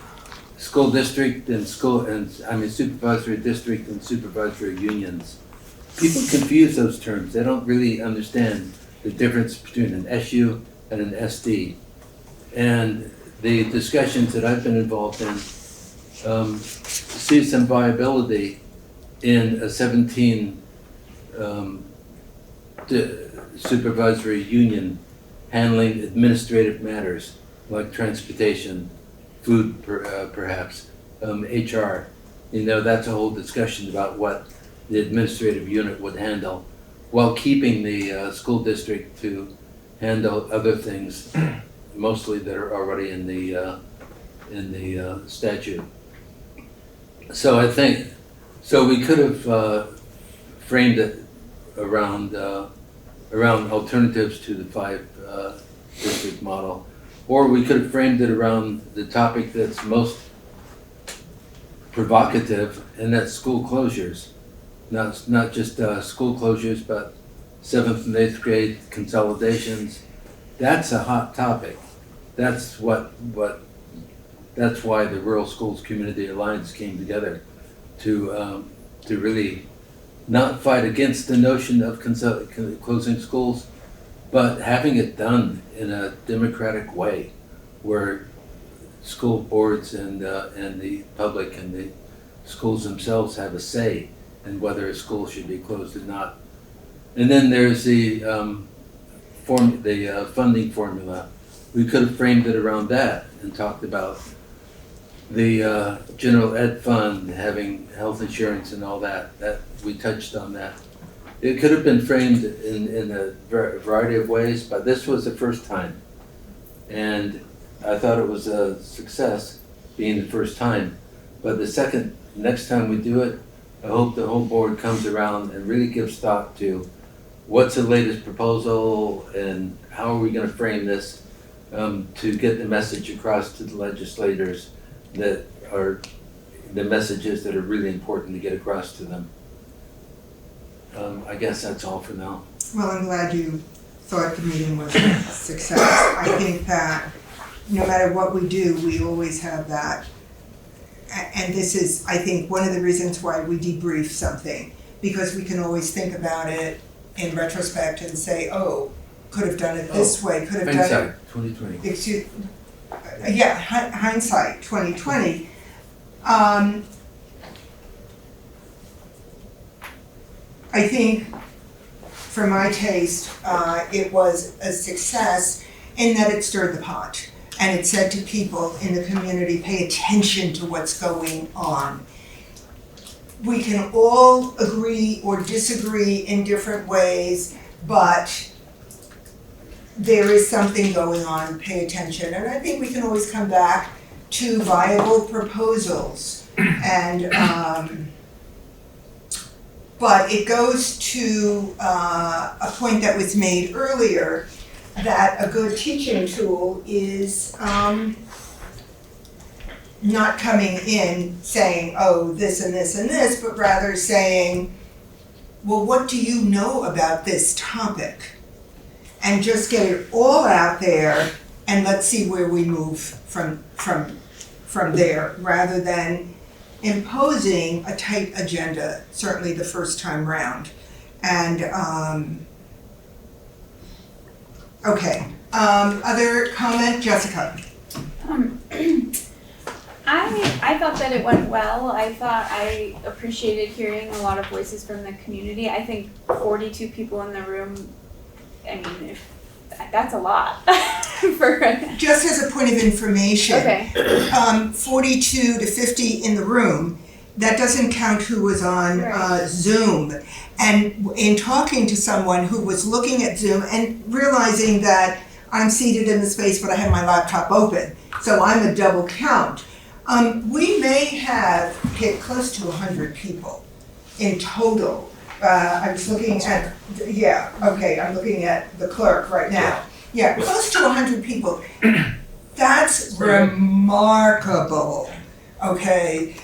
Speaker 5: school district and supervisory district and supervisory unions, people confuse those terms. They don't really understand the difference between an SU and an SD. And the discussions that I've been involved in see some viability in a 17 supervisory union handling administrative matters like transportation, food, perhaps, HR. That's a whole discussion about what the administrative unit would handle, while keeping the school district to handle other things, mostly that are already in the statute. So I think, we could have framed it around alternatives to the 5-district model, or we could have framed it around the topic that's most provocative, and that's school closures. Not just school closures, but 7th and 8th grade consolidations. That's a hot topic. That's why the Rural Schools Community Alliance came together to really not fight against the notion of closing schools, but having it done in a democratic way, where school boards and the public and the schools themselves have a say in whether a school should be closed or not. And then there's the funding formula. We could have framed it around that and talked about the general ed fund having health insurance and all that. That we touched on that. It could have been framed in a variety of ways, but this was the first time, and I thought it was a success being the first time. But next time we do it, I hope the whole board comes around and really gives thought to what's the latest proposal and how are we going to frame this to get the message across to the legislators that are the messages that are really important to get across to them. I guess that's all for now.
Speaker 1: Well, I'm glad you thought the meeting was a success. I think that no matter what we do, we always have that. And this is, I think, one of the reasons why we debrief something, because we can always think about it in retrospect and say, oh, could have done it this way, could have done it.
Speaker 5: Hindsight, 2020.
Speaker 1: Yeah, hindsight, 2020. I think, for my taste, it was a success in that it stirred the pot. And it said to people in the community, pay attention to what's going on. We can all agree or disagree in different ways, but there is something going on, pay attention. And I think we can always come back to viable proposals. And, but it goes to a point that was made earlier, that a good teaching tool is not coming in saying, oh, this and this and this, but rather saying, well, what do you know about this topic? And just get it all out there, and let's see where we move from there, rather than imposing a tight agenda, certainly the first time round. And okay, other comment, Jessica?
Speaker 10: I thought that it went well. I thought I appreciated hearing a lot of voices from the community. I think 42 people in the room, I mean, that's a lot.
Speaker 1: Just as a point of information,
Speaker 10: Okay.
Speaker 1: 42 to 50 in the room, that doesn't count who was on
Speaker 10: Right.
Speaker 1: Zoom. And in talking to someone who was looking at Zoom and realizing that I'm seated in the space, but I have my laptop open, so I'm a double count. We may have hit close to 100 people in total. I was looking at, I'm looking at the clerk right now. Yeah, close to 100 people. That's remarkable, okay?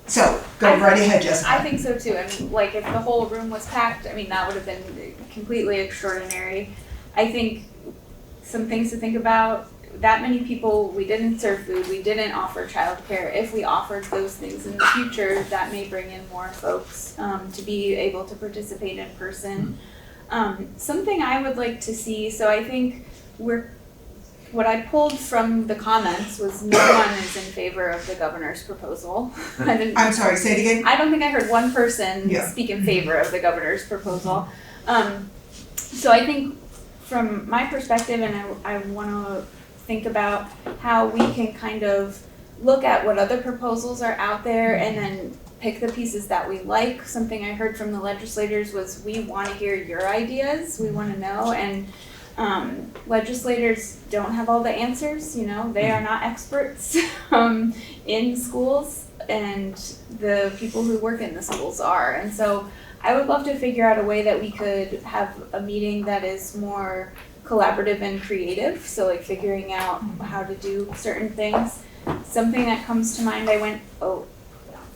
Speaker 1: So, go right ahead, Jessica.
Speaker 10: I think so too. I mean, like if the whole room was packed, I mean, that would have been completely extraordinary. I think some things to think about. That many people, we didn't serve food, we didn't offer childcare. If we offered those things in the future, that may bring in more folks to be able to participate in person. Something I would like to see, so I think what I pulled from the comments was no one is in favor of the governor's proposal.
Speaker 1: I'm sorry, say it again?
Speaker 10: I don't think I heard one person
Speaker 1: Yeah.
Speaker 10: speak in favor of the governor's proposal. So I think from my perspective, and I want to think about how we can kind of look at what other proposals are out there and then pick the pieces that we like. Something I heard from the legislators was, we want to hear your ideas, we want to know, and legislators don't have all the answers, you know, they are not experts in schools, and the people who work in the schools are. And so I would love to figure out a way that we could have a meeting that is more collaborative and creative, so like figuring out how to do certain things. Something that comes to mind, I went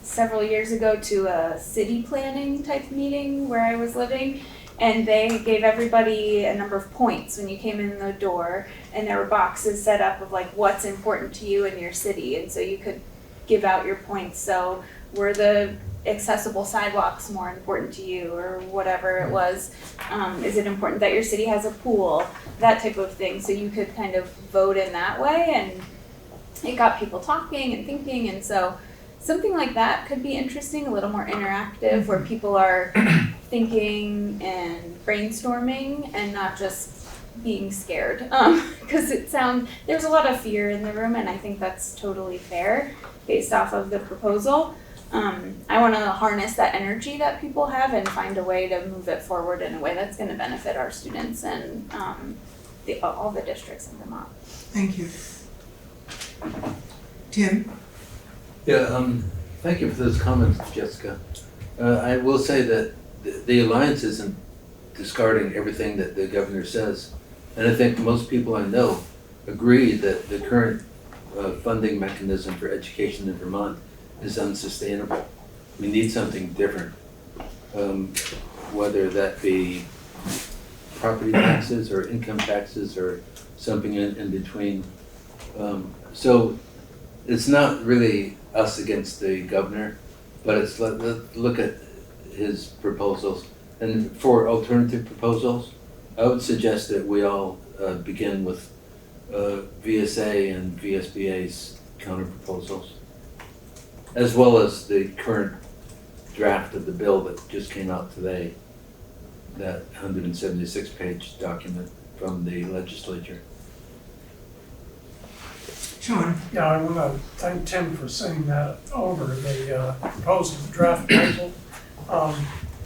Speaker 10: several years ago to a city planning type meeting where I was living, and they gave everybody a number of points when you came in the door, and there were boxes set up of like what's important to you in your city, and so you could give out your points. So were the accessible sidewalks more important to you, or whatever it was? Is it important that your city has a pool? That type of thing. So you could kind of vote in that way, and it got people talking and thinking, and so something like that could be interesting, a little more interactive, where people are thinking and brainstorming and not just being scared. Because there's a lot of fear in the room, and I think that's totally fair based off of the proposal. I want to harness that energy that people have and find a way to move it forward in a way that's going to benefit our students and all the districts in Vermont.
Speaker 1: Thank you. Tim?
Speaker 5: Yeah, thank you for those comments, Jessica. I will say that the Alliance isn't discarding everything that the governor says. And I think most people I know agree that the current funding mechanism for education in Vermont is unsustainable. We need something different, whether that be property taxes or income taxes or something in between. So it's not really us against the governor, but it's look at his proposals. And for alternative proposals, I would suggest that we all begin with VSA and VSBA's counter proposals, as well as the current draft of the bill that just came out today, that 176-page document from the legislature.
Speaker 1: Sean?
Speaker 2: Yeah, I want to thank Tim for sending that over, the proposal, the draft proposal.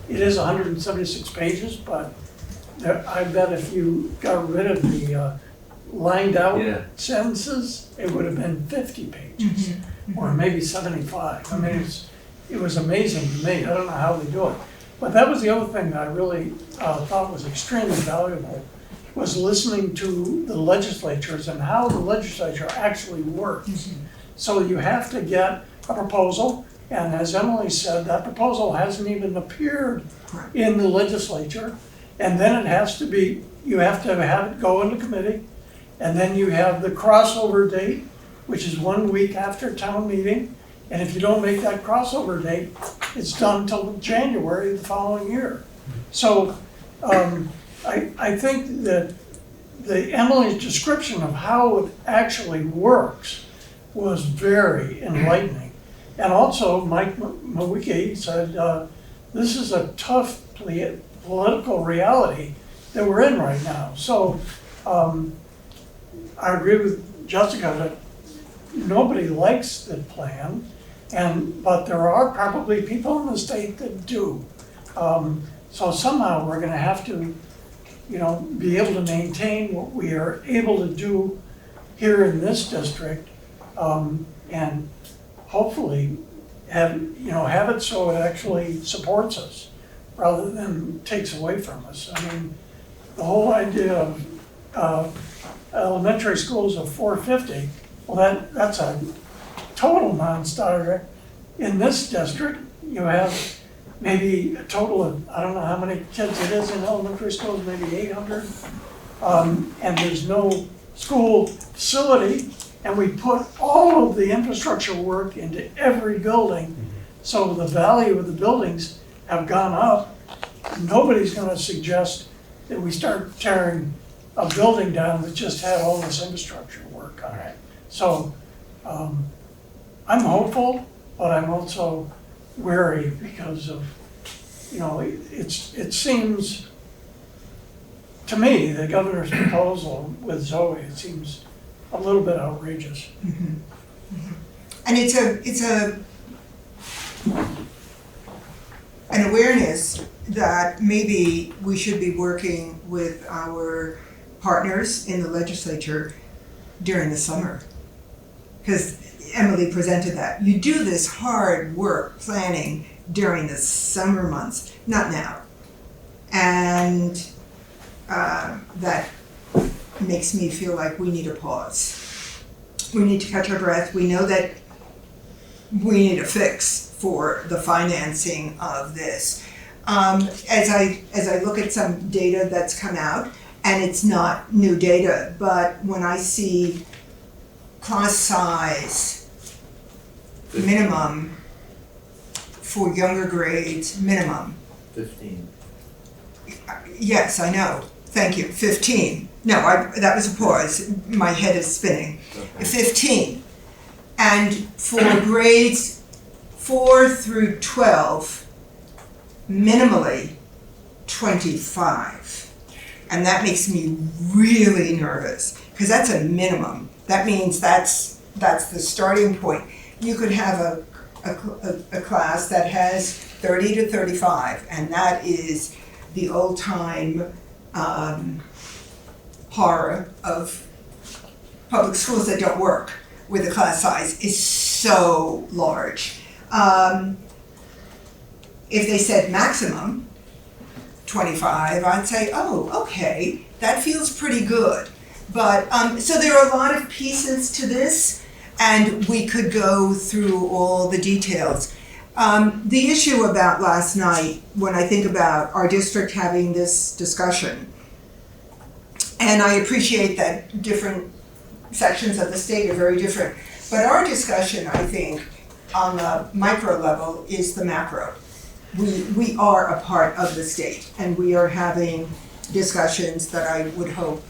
Speaker 2: It is 176 pages, but I bet if you got rid of the lined out
Speaker 5: Yeah.
Speaker 2: sentences, it would have been 50 pages, or maybe 75. I mean, it was amazing to me. I don't know how they do it. But that was the other thing that I really thought was extremely valuable, was listening to the legislatures and how the legislature actually works. So you have to get a proposal, and as Emily said, that proposal hasn't even appeared in the legislature, and then it has to be, you have to have it go into committee, and then you have the crossover date, which is 1 week after town meeting, and if you don't make that crossover date, it's done till January the following year. So I think that the Emily's description of how it actually works was very enlightening. And also, Mike Mawicki said, this is a tough political reality that we're in right now. So I agree with Jessica that nobody likes the plan, but there are probably people in the state that do. So somehow we're going to have to, be able to maintain what we are able to do here in this district, and hopefully have it so it actually supports us rather than takes away from us. I mean, the whole idea of elementary schools of 450, well, that's a total non-starter. In this district, you have maybe a total of, I don't know how many kids it is in elementary schools, maybe 800. And there's no school facility, and we put all of the infrastructure work into every building. So the value of the buildings have gone up. Nobody's gonna suggest that we start tearing a building down that just had all this infrastructure work on it. So I'm hopeful, but I'm also wary because of, it seems to me, the governor's proposal with Zoe, it seems a little bit outrageous.
Speaker 1: And it's an awareness that maybe we should be working with our partners in the legislature during the summer. Because Emily presented that. You do this hard work planning during the summer months, not now. And that makes me feel like we need a pause. We need to catch our breath. We know that we need a fix for the financing of this. As I look at some data that's come out, and it's not new data, but when I see class size minimum for younger grades, minimum.
Speaker 5: 15.
Speaker 1: Yes, I know. Thank you. 15. No, that was a pause. My head is spinning.
Speaker 5: Okay.
Speaker 1: 15. And for grades 4 through 12, minimally 25. And that makes me really nervous because that's a minimum. That means that's the starting point. You could have a class that has 30 to 35, and that is the old-time horror of public schools that don't work, where the class size is so large. If they said maximum 25, I'd say, oh, okay, that feels pretty good. But, so there are a lot of pieces to this, and we could go through all the details. The issue about last night, when I think about our district having this discussion, and I appreciate that different sections of the state are very different, but our discussion, I think, on the micro level is the macro. We are a part of the state, and we are having discussions that I would hope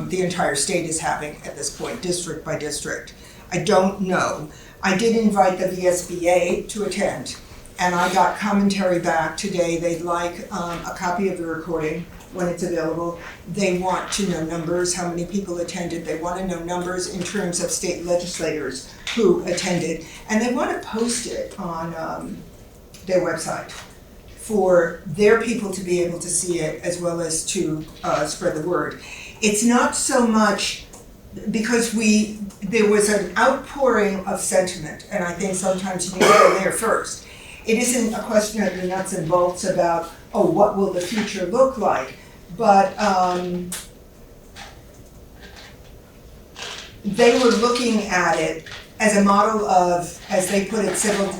Speaker 1: the entire state is having at this point, district by district. I don't know. I did invite the VSBA to attend, and I got commentary back today. They'd like a copy of the recording when it's available. They want to know numbers, how many people attended. They want to know numbers in terms of state legislators who attended. And they want to post it on their website for their people to be able to see it as well as to spread the word. It's not so much because there was an outpouring of sentiment, and I think sometimes you need to go there first. It isn't a question of the nuts and bolts about, oh, what will the future look like? But they were looking at it as a model of, as they put it, civil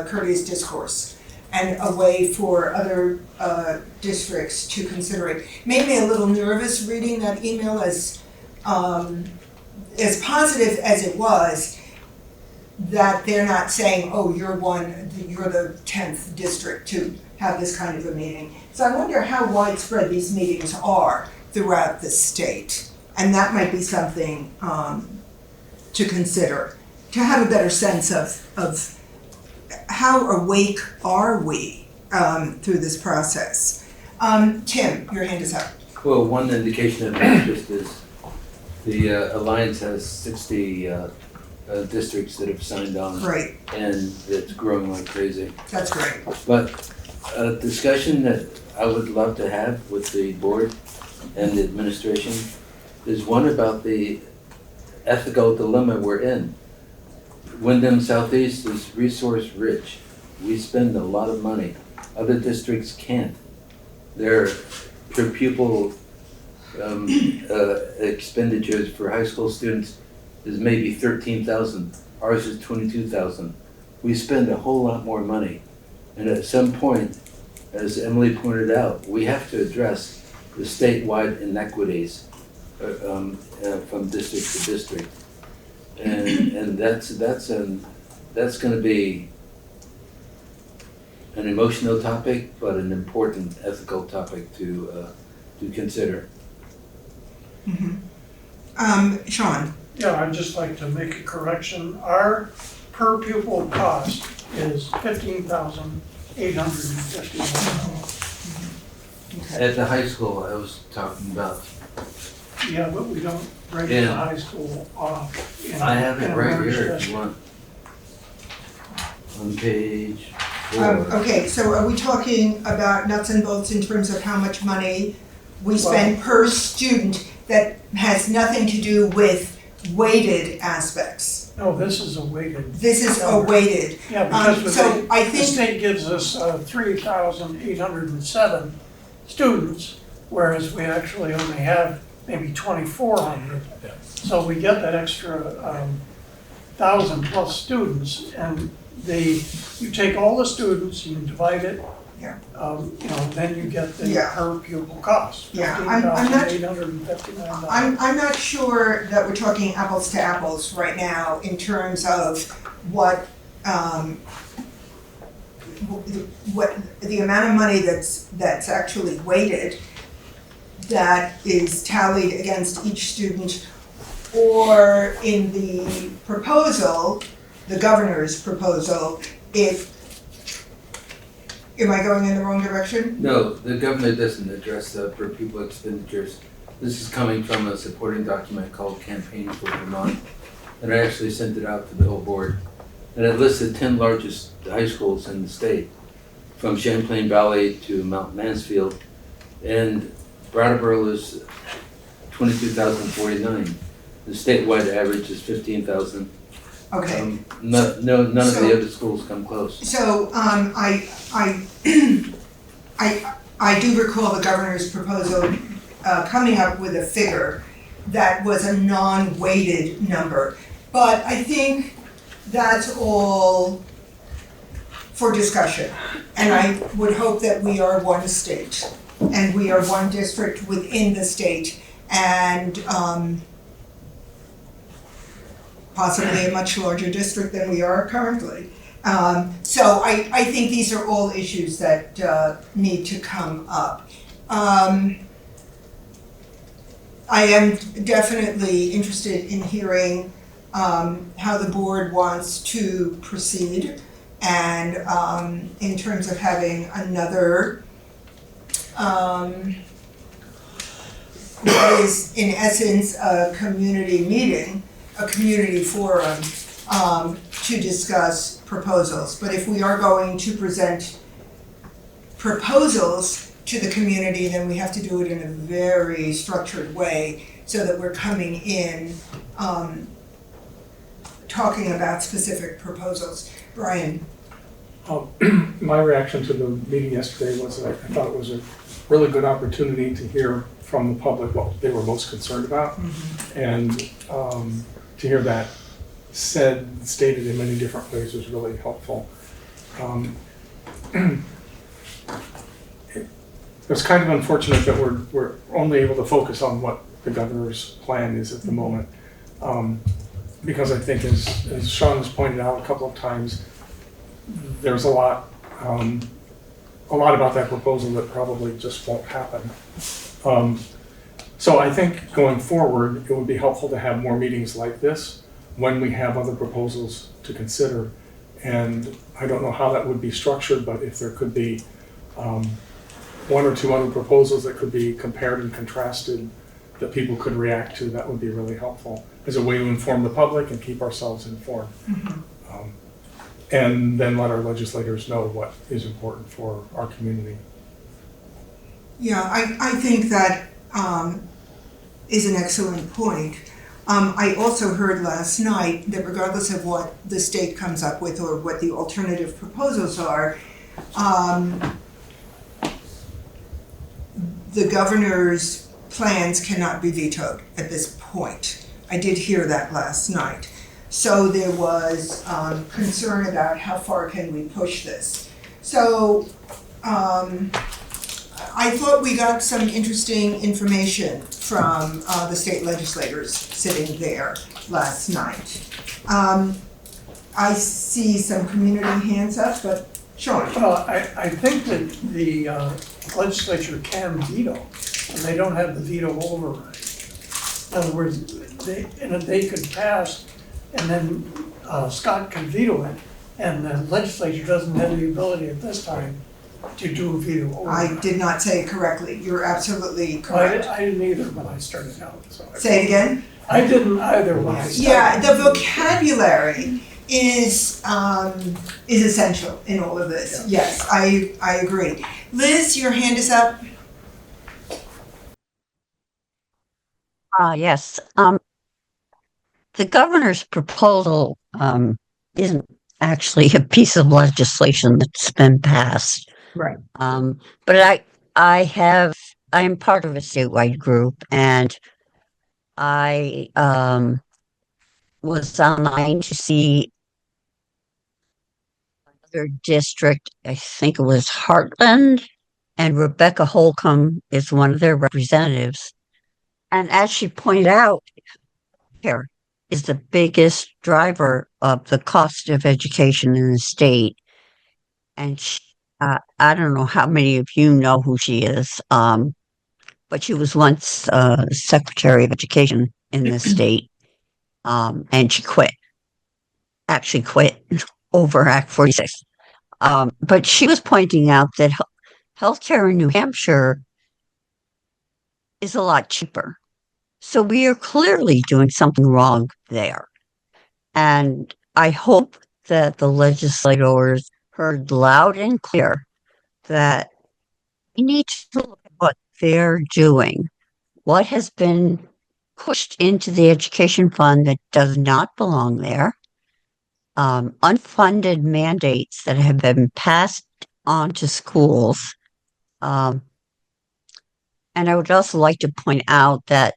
Speaker 1: courteous discourse, and a way for other districts to consider it. Made me a little nervous reading that email, as positive as it was, that they're not saying, oh, you're the 10th district to have this kind of a meeting. So I wonder how widespread these meetings are throughout the state. And that might be something to consider, to have a better sense of how awake are we through this process. Tim, your hand is up.
Speaker 5: Well, one indication of interest is the Alliance has 60 districts that have signed on.
Speaker 1: Great.
Speaker 5: And it's growing like crazy.
Speaker 1: That's great.
Speaker 5: But a discussion that I would love to have with the board and the administration is one about the ethical dilemma we're in. Wyndham Southeast is resource rich. We spend a lot of money. Other districts can't. Their per pupil expenditures for high school students is maybe $13,000. Ours is $22,000. We spend a whole lot more money. And at some point, as Emily pointed out, we have to address the statewide inequities from district to district. And that's going to be an emotional topic, but an important ethical topic to consider.
Speaker 1: Mm-hmm. Sean?
Speaker 2: Yeah, I'd just like to make a correction. Our per pupil cost is $15,851.
Speaker 5: At the high school, I was talking about.
Speaker 2: Yeah, but we don't break the high school off.
Speaker 5: I have it right here if you want. On page 4.
Speaker 1: Okay, so are we talking about nuts and bolts in terms of how much money we spend per student that has nothing to do with weighted aspects?
Speaker 2: No, this is a weighted.
Speaker 1: This is a weighted.
Speaker 2: Yeah, because
Speaker 1: so I think
Speaker 2: the state gives us 3,807 students, whereas we actually only have maybe 2,400.
Speaker 7: Yeah.
Speaker 2: So we get that extra 1,000 plus students, and you take all the students, you divide it.
Speaker 1: Yeah.
Speaker 2: Then you get the per pupil cost.
Speaker 1: Yeah, I'm not.
Speaker 2: $15,859.
Speaker 1: I'm not sure that we're talking apples to apples right now in terms of what the amount of money that's actually weighted that is tallied against each student, or in the proposal, the governor's proposal, am I going in the wrong direction?
Speaker 5: No, the government doesn't address the per pupil expenditures. This is coming from a supporting document called Campaign for Vermont, and I actually sent it out to the whole board. And it lists the 10 largest high schools in the state, from Champlain Valley to Mount Mansfield, and Brattleboro is 22,049. The statewide average is 15,000.
Speaker 1: Okay.
Speaker 5: None of the other schools come close.
Speaker 1: So I do recall the governor's proposal coming up with a figure that was a non-weighted number. But I think that's all for discussion. And I would hope that we are one state and we are one district within the state, and possibly a much larger district than we are currently. So I think these are all issues that need to come up. I am definitely interested in hearing how the board wants to proceed. And in terms of having another, what is in essence a community meeting, a community forum, to discuss proposals. But if we are going to present proposals to the community, then we have to do it in a very structured way so that we're coming in talking about specific proposals. Brian?
Speaker 8: My reaction to the meeting yesterday was that I thought it was a really good opportunity to hear from the public what they were most concerned about. And to hear that stated in many different ways was really helpful. It's kind of unfortunate that we're only able to focus on what the governor's plan is at the moment. Because I think as Sean has pointed out a couple of times, there's a lot about that proposal that probably just won't happen. So I think going forward, it would be helpful to have more meetings like this when we have other proposals to consider. And I don't know how that would be structured, but if there could be one or two other proposals that could be compared and contrasted that people could react to, that would be really helpful as a way to inform the public and keep ourselves informed. And then let our legislators know what is important for our community.
Speaker 1: Yeah, I think that is an excellent point. I also heard last night that regardless of what the state comes up with or what the alternative proposals are, the governor's plans cannot be vetoed at this point. I did hear that last night. So there was concern about how far can we push this. So I thought we got some interesting information from the state legislators sitting there last night. I see some community hands up, but Sean.
Speaker 2: Well, I think that the legislature can veto, and they don't have the veto override. In other words, they could pass, and then Scott could veto it, and the legislature doesn't have the ability at this time to do a veto override.
Speaker 1: I did not say it correctly. You're absolutely correct.
Speaker 2: I didn't either when I started out. So
Speaker 1: Say it again?
Speaker 2: I didn't either when I started.
Speaker 1: Yeah, the vocabulary is essential in all of this.
Speaker 2: Yeah.
Speaker 1: Yes, I agree. Liz, your hand is up.
Speaker 4: Yes. The governor's proposal isn't actually a piece of legislation that's been passed.
Speaker 1: Right.
Speaker 4: But I am part of a statewide group, and I was online to see another district. I think it was Heartland, and Rebecca Holcomb is one of their representatives. And as she pointed out, here is the biggest driver of the cost of education in the state. And she, I don't know how many of you know who she is, but she was once Secretary of Education in the state, and she actually quit over Act 46. But she was pointing out that healthcare in New Hampshire is a lot cheaper. So we are clearly doing something wrong there. And I hope that the legislators heard loud and clear that we need to look at what they're doing, what has been pushed into the education fund that does not belong there, unfunded mandates that have been passed on to schools. And I would also like to point out that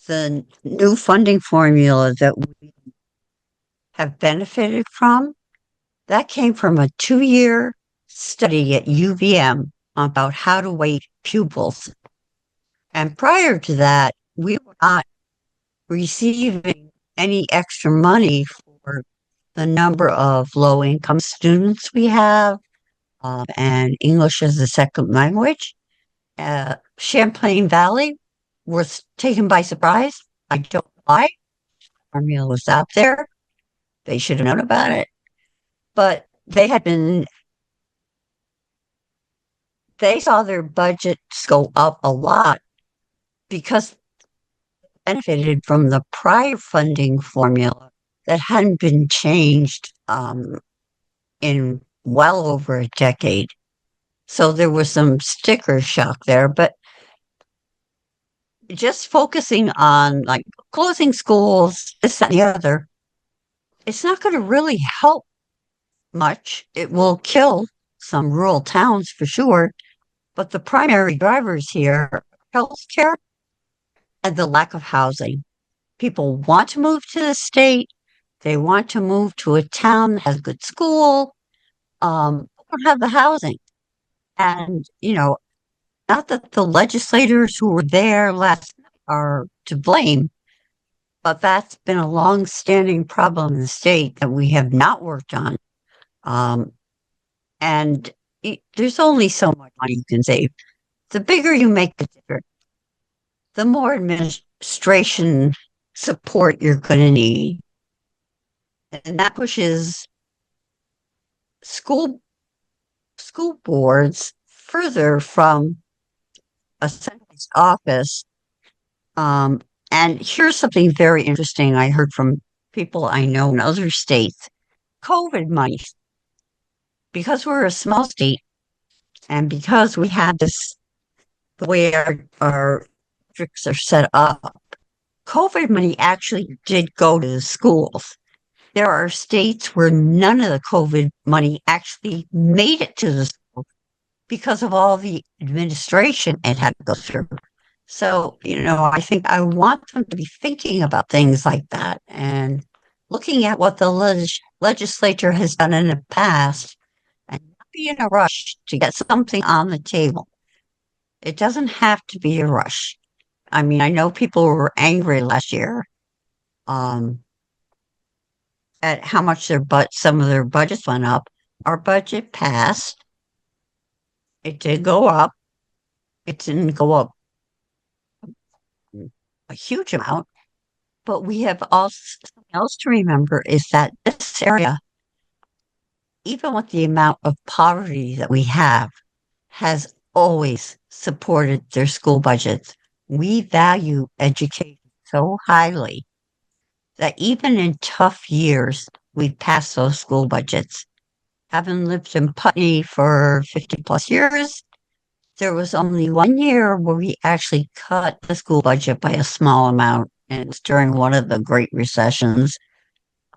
Speaker 4: the new funding formula that we have benefited from, that came from a 2-year study at UVM about how to weight pupils. And prior to that, we were not receiving any extra money for the number of low-income students we have, and English as a second language. Champlain Valley was taken by surprise. I don't know why. Formula was out there. They should have known about it. but they saw their budgets go up a lot because benefited from the prior funding formula that hadn't been changed in well over a decade. So there was some sticker shock there, but just focusing on like closing schools, this and the other, it's not going to really help much. It will kill some rural towns for sure, but the primary drivers here are healthcare and the lack of housing. People want to move to the state. They want to move to a town that has a good school, don't have the housing. And, not that the legislators who were there last night are to blame, but that's been a long-standing problem in the state that we have not worked on. And there's only so much money you can save. The bigger you make the district, the more administration support you're going to need. And that pushes school boards further from a centralized office. And here's something very interesting I heard from people I know in other states. COVID money. Because we're a small state and because we have this, the way our districts are set up, COVID money actually did go to the schools. There are states where none of the COVID money actually made it to the schools because of all the administration it had to go through. So, I think I want them to be thinking about things like that and looking at what the legislature has done in the past and not be in a rush to get something on the table. It doesn't have to be a rush. I mean, I know people were angry last year at how much some of their budgets went up. Our budget passed. It did go up. It didn't go up a huge amount, but we have also something else to remember is that this area, even with the amount of poverty that we have, has always supported their school budgets. We value education so highly that even in tough years, we've passed those school budgets. Having lived in Putney for 50 plus years, there was only 1 year where we actually cut the school budget by a small amount, and it was during one of the great recessions,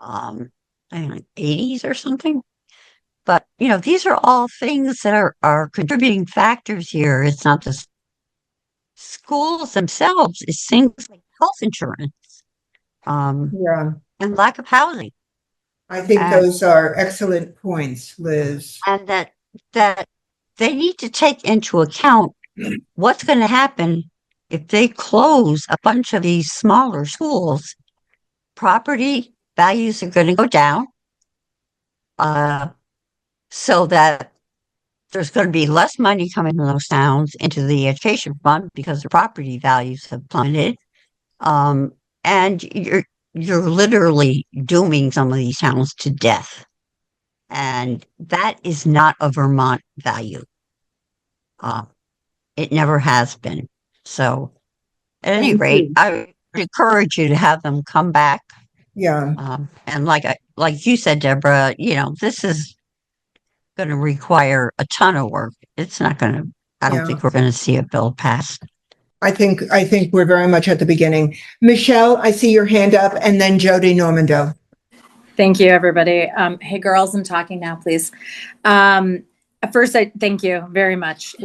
Speaker 4: I think like 80s or something. But, these are all things that are contributing factors here. It's not just schools themselves, it's things like health insurance,
Speaker 1: Yeah,
Speaker 4: and lack of housing.
Speaker 1: I think
Speaker 4: And-
Speaker 1: those are excellent points, Liz.
Speaker 4: And that they need to take into account what's going to happen if they close a bunch of these smaller schools. Property values are going to go down, so that there's going to be less money coming in those towns into the education fund because the property values have plummeted. And you're literally dooming some of these towns to death. And that is not a Vermont value. It never has been. So at any
Speaker 1: Thank
Speaker 4: rate,
Speaker 1: you.
Speaker 4: I would encourage you to have them come back.
Speaker 1: Yeah,
Speaker 4: And like you said, Deborah, this is going to require a ton of work. It's not going to, I don't
Speaker 1: Yeah.
Speaker 4: think we're going to see a bill passed.
Speaker 1: I think we're very much at the beginning. Michelle, I see your hand up, and then Jody Normando.
Speaker 12: Thank you, everybody. Hey, girls, I'm talking now, please. First, I thank you very much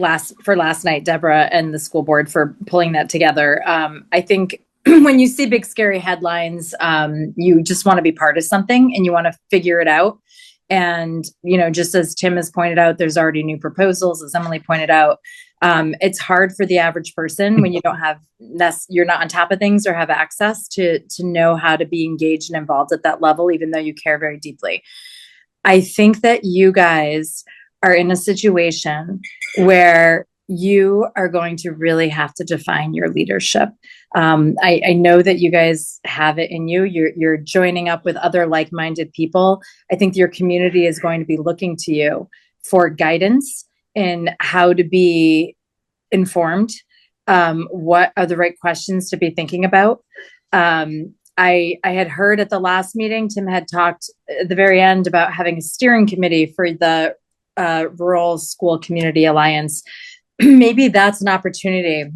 Speaker 12: for last night, Deborah, and the school board for pulling that together. I think when you see big, scary headlines, you just want to be part of something and you want to figure it out. And, just as Tim has pointed out, there's already new proposals, as Emily pointed out. It's hard for the average person when you don't have you're not on top of things or have access to know how to be engaged and involved at that level, even though you care very deeply. I think that you guys are in a situation where you are going to really have to define your leadership. I know that you guys have it in you. You're joining up with other like-minded people. I think your community is going to be looking to you for guidance in how to be informed. What are the right questions to be thinking about? I had heard at the last meeting, Tim had talked at the very end about having a steering committee for the Rural School Community Alliance. Maybe that's an opportunity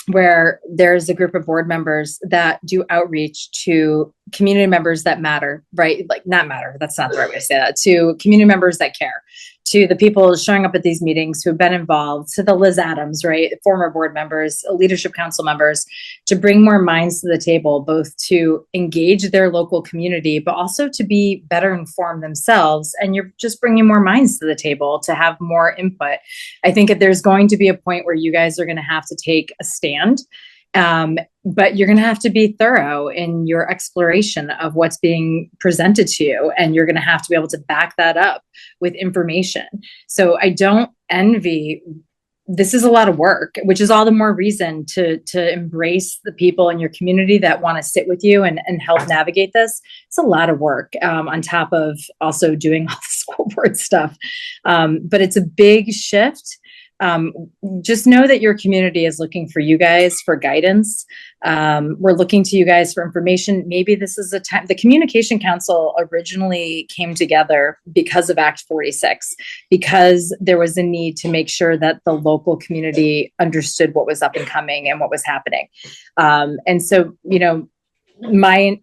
Speaker 12: where there's a group of board members that do outreach to community members that matter, right? Like not matter, that's not the right way to say that, to community members that care, to the people showing up at these meetings who have been involved, to the Liz Adams, right? Former board members, leadership council members, to bring more minds to the table, both to engage their local community, but also to be better informed themselves. And you're just bringing more minds to the table to have more input. I think that there's going to be a point where you guys are going to have to take a stand. But you're going to have to be thorough in your exploration of what's being presented to you. And you're going to have to be able to back that up with information. So I don't envy, this is a lot of work, which is all the more reason to embrace the people in your community that want to sit with you and help navigate this. It's a lot of work on top of also doing all the school board stuff. But it's a big shift. Just know that your community is looking for you guys for guidance. We're looking to you guys for information. Maybe this is a time. The Communication Council originally came together because of Act 46, because there was a need to make sure that the local community understood what was up and coming and what was happening. And so, you know,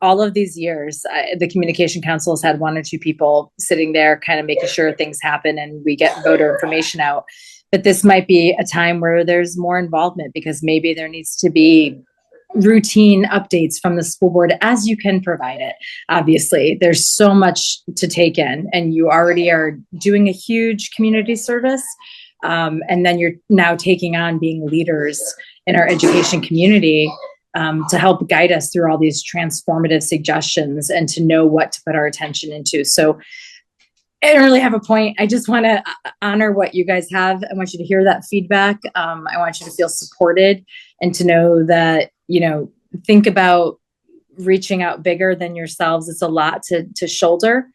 Speaker 12: all of these years, the Communication Council has had one or two people sitting there kind of making sure things happen and we get voter information out. But this might be a time where there's more involvement because maybe there needs to be routine updates from the school board as you can provide it. Obviously, there's so much to take in and you already are doing a huge community service. And then you're now taking on being leaders in our education community to help guide us through all these transformative suggestions and to know what to put our attention into. So I don't really have a point. I just want to honor what you guys have. I want you to hear that feedback. I want you to feel supported and to know that, you know, think about reaching out bigger than yourselves. It's a lot to shoulder.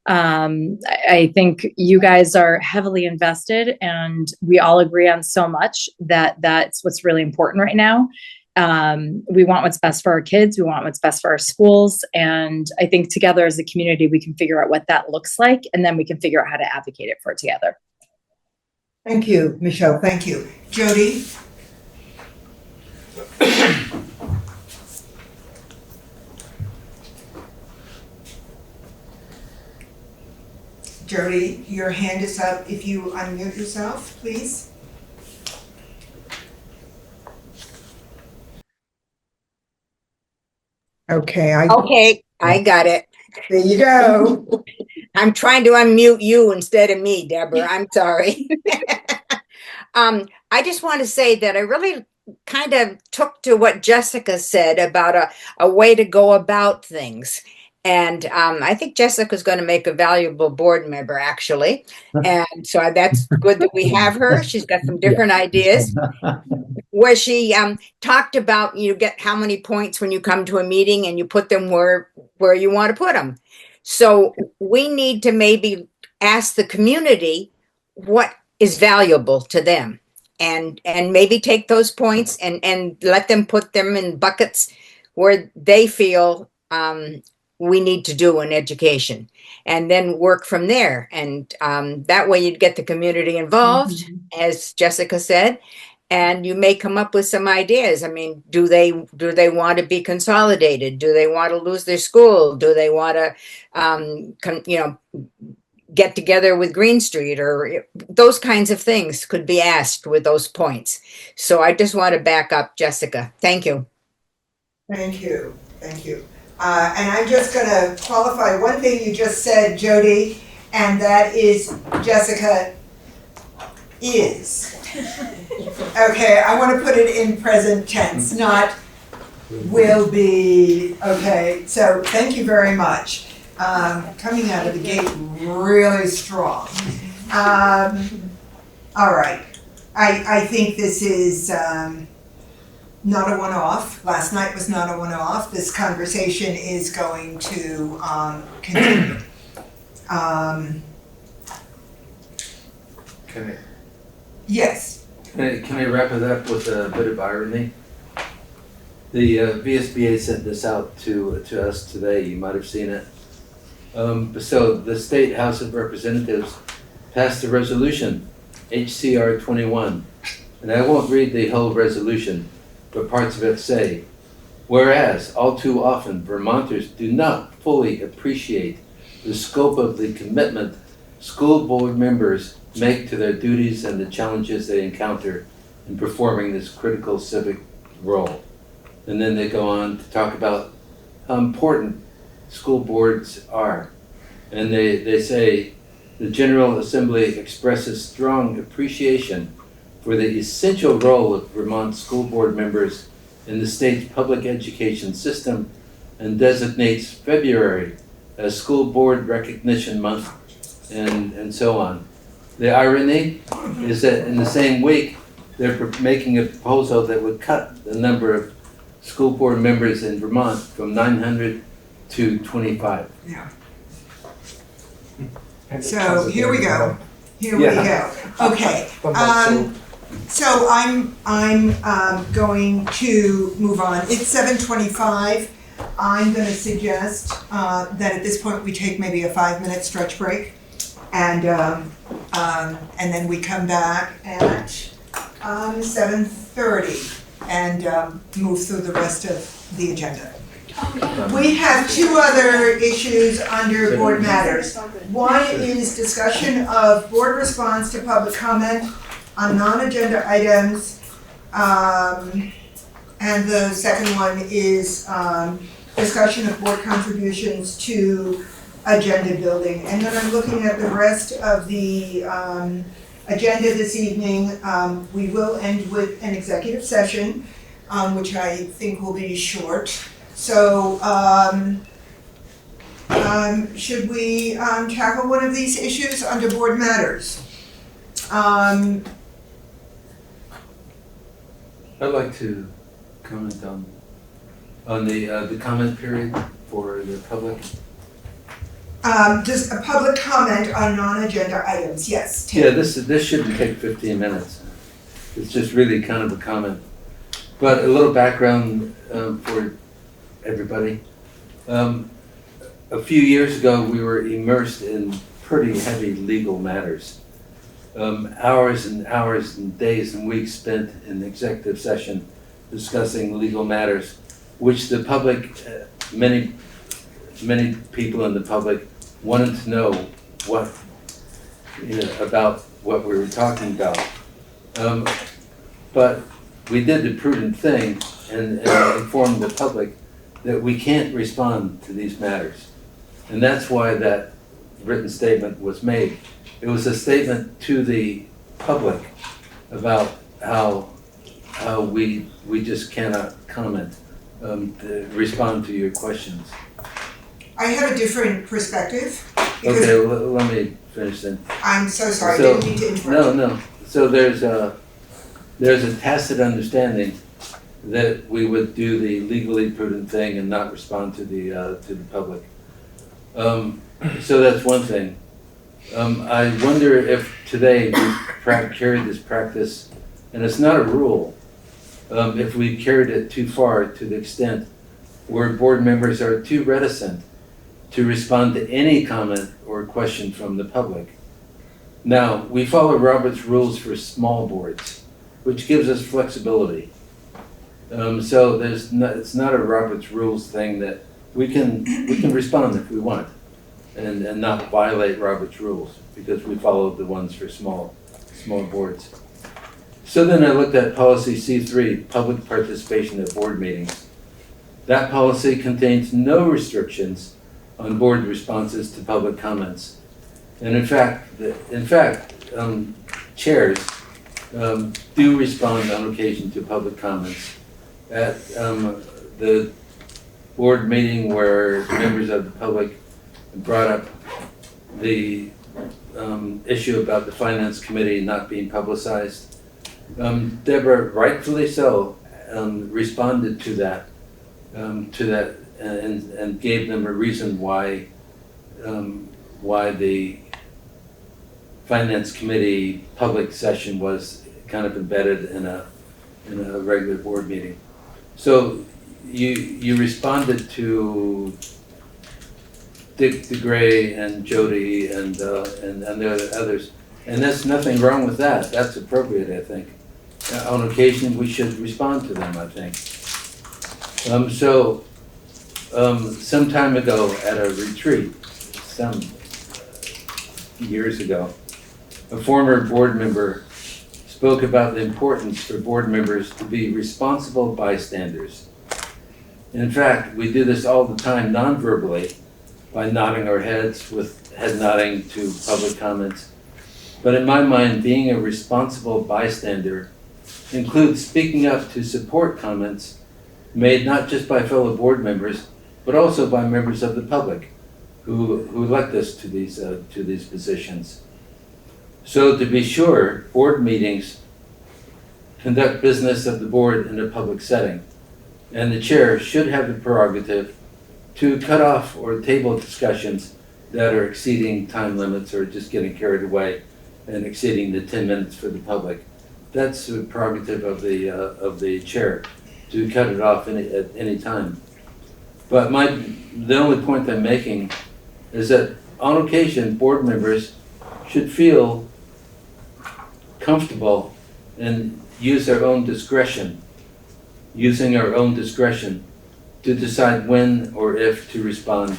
Speaker 12: I think you guys are heavily invested and we all agree on so much that that's what's really important right now. We want what's best for our kids. We want what's best for our schools. And I think together as a community, we can figure out what that looks like. And then we can figure out how to advocate it for it together.
Speaker 1: Thank you, Michelle. Thank you. Jody? Jody, your hand is up. If you unmute yourself, please. Okay, I
Speaker 3: got it.
Speaker 1: There you go.
Speaker 3: I'm trying to unmute you instead of me, Deborah. I'm sorry. I just want to say that I really kind of took to what Jessica said about a way to go about things. And I think Jessica's going to make a valuable board member, actually. And so that's good that we have her. She's got some different ideas. Where she talked about you get how many points when you come to a meeting and you put them where you want to put them. So we need to maybe ask the community what is valuable to them and maybe take those points and let them put them in buckets where they feel we need to do in education and then work from there. And that way you'd get the community involved, as Jessica said, and you may come up with some ideas. I mean, do they want to be consolidated? Do they want to lose their school? Do they want to, get together with Green Street, or those kinds of things could be asked with those points. So I just want to back up Jessica. Thank you.
Speaker 1: Thank you. Thank you. And I'm just going to qualify one thing you just said, Jody, and that is Jessica is. Okay, I want to put it in present tense, not will be. Okay, so thank you very much. Coming out of the gate really strong. All right. I think this is not a one-off. Last night was not a one-off. This conversation is going to continue.
Speaker 5: Can
Speaker 1: Yes.
Speaker 5: I wrap it up with a bit of irony? The VSBA sent this out to us today. You might have seen it. So the State House of Representatives passed a resolution, HCR 21, and I won't read the whole resolution, but parts of it say, whereas all too often Vermonters do not fully appreciate the scope of the commitment school board members make to their duties and the challenges they encounter in performing this critical civic role. And then they go on to talk about how important school boards are. And they say, the General Assembly expresses strong appreciation for the essential role of Vermont school board members in the state's public education system and designates February as School Board Recognition Month and so on. The irony is that in the same week, they're making a proposal that would cut the number of school board members in Vermont from 900 to 25.
Speaker 1: Yeah. So here we go. Here we go. Okay. So I'm going to move on. It's 7:25. I'm going to suggest that at this point we take maybe a 5-minute stretch break, and then we come back at 7:30 and move through the rest of the agenda. We have two other issues under board matters. One is discussion of board response to public comment on non-agenda items. And the second one is discussion of board contributions to agenda building. And then I'm looking at the rest of the agenda this evening. We will end with an executive session, which I think will be short. So, should we tackle one of these issues under board matters?
Speaker 5: I'd like to comment on the comment period for the public.
Speaker 1: Just a public comment on non-agenda items, yes, Tim.
Speaker 5: Yeah, this shouldn't take 15 minutes. It's just really kind of a comment. But a little background for everybody. A few years ago, we were immersed in pretty heavy legal matters. Hours and hours and days and weeks spent in executive session discussing legal matters, which the public, many people in the public wanted to know what, about what we were talking about. But we did the prudent thing and informed the public that we can't respond to these matters. And that's why that written statement was made. It was a statement to the public about how we just cannot comment, respond to your questions.
Speaker 1: I have a different perspective.
Speaker 5: Okay, let me finish then.
Speaker 1: I'm so sorry, I didn't mean to interrupt.
Speaker 5: No. So there's a tacit understanding that we would do the legally prudent thing and not respond to the public. So that's one thing. I wonder if today we carried this practice, and it's not a rule, if we carried it too far to the extent where board members are too reticent to respond to any comment or question from the public. Now, we follow Robert's rules for small boards, which gives us flexibility. So it's not a Robert's rules thing that we can respond if we want and not violate Robert's rules because we followed the ones for small boards. So then I looked at policy C3, public participation at board meetings. That policy contains no restrictions on board responses to public comments. And in fact, chairs do respond on occasion to public comments. At the board meeting where members of the public brought up the issue about the finance committee not being publicized, Deborah, rightfully so, responded to that, and gave them a reason why the Finance Committee public session was kind of embedded in a regular board meeting. So you responded to Dick DeGray and Jody and the others, and there's nothing wrong with that. That's appropriate, I think. On occasion, we should respond to them, I think. Some time ago at a retreat, some years ago, a former board member spoke about the importance for board members to be responsible bystanders. In fact, we do this all the time non-verbally by nodding our heads with head nodding to public comments. But in my mind, being a responsible bystander includes speaking up to support comments made not just by fellow board members, but also by members of the public who elect us to these positions. So to be sure, board meetings conduct business of the board in a public setting, and the chair should have the prerogative to cut off or table discussions that are exceeding time limits or just getting carried away and exceeding the 10 minutes for the public. That's the prerogative of the chair to cut it off at any time. But the only point I'm making is that on occasion, board members should feel comfortable and use their own discretion, using our own discretion to decide when or if to respond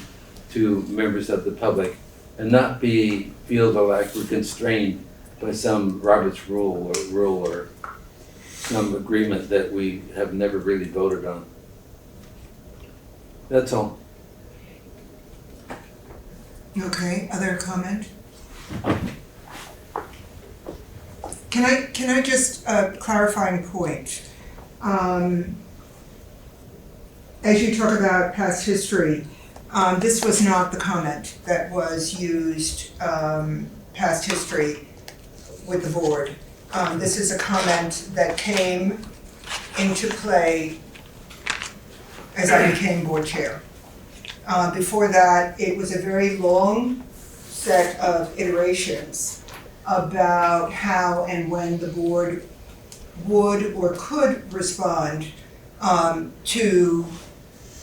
Speaker 5: to members of the public and not feel like we're constrained by some Robert's rule or some agreement that we have never really voted on. That's all.
Speaker 1: Okay, other comment? Can I just clarifying point? As you talk about past history, this was not the comment that was used past history with the board. This is a comment that came into play as I became board chair. Before that, it was a very long set of iterations about how and when the board would or could respond to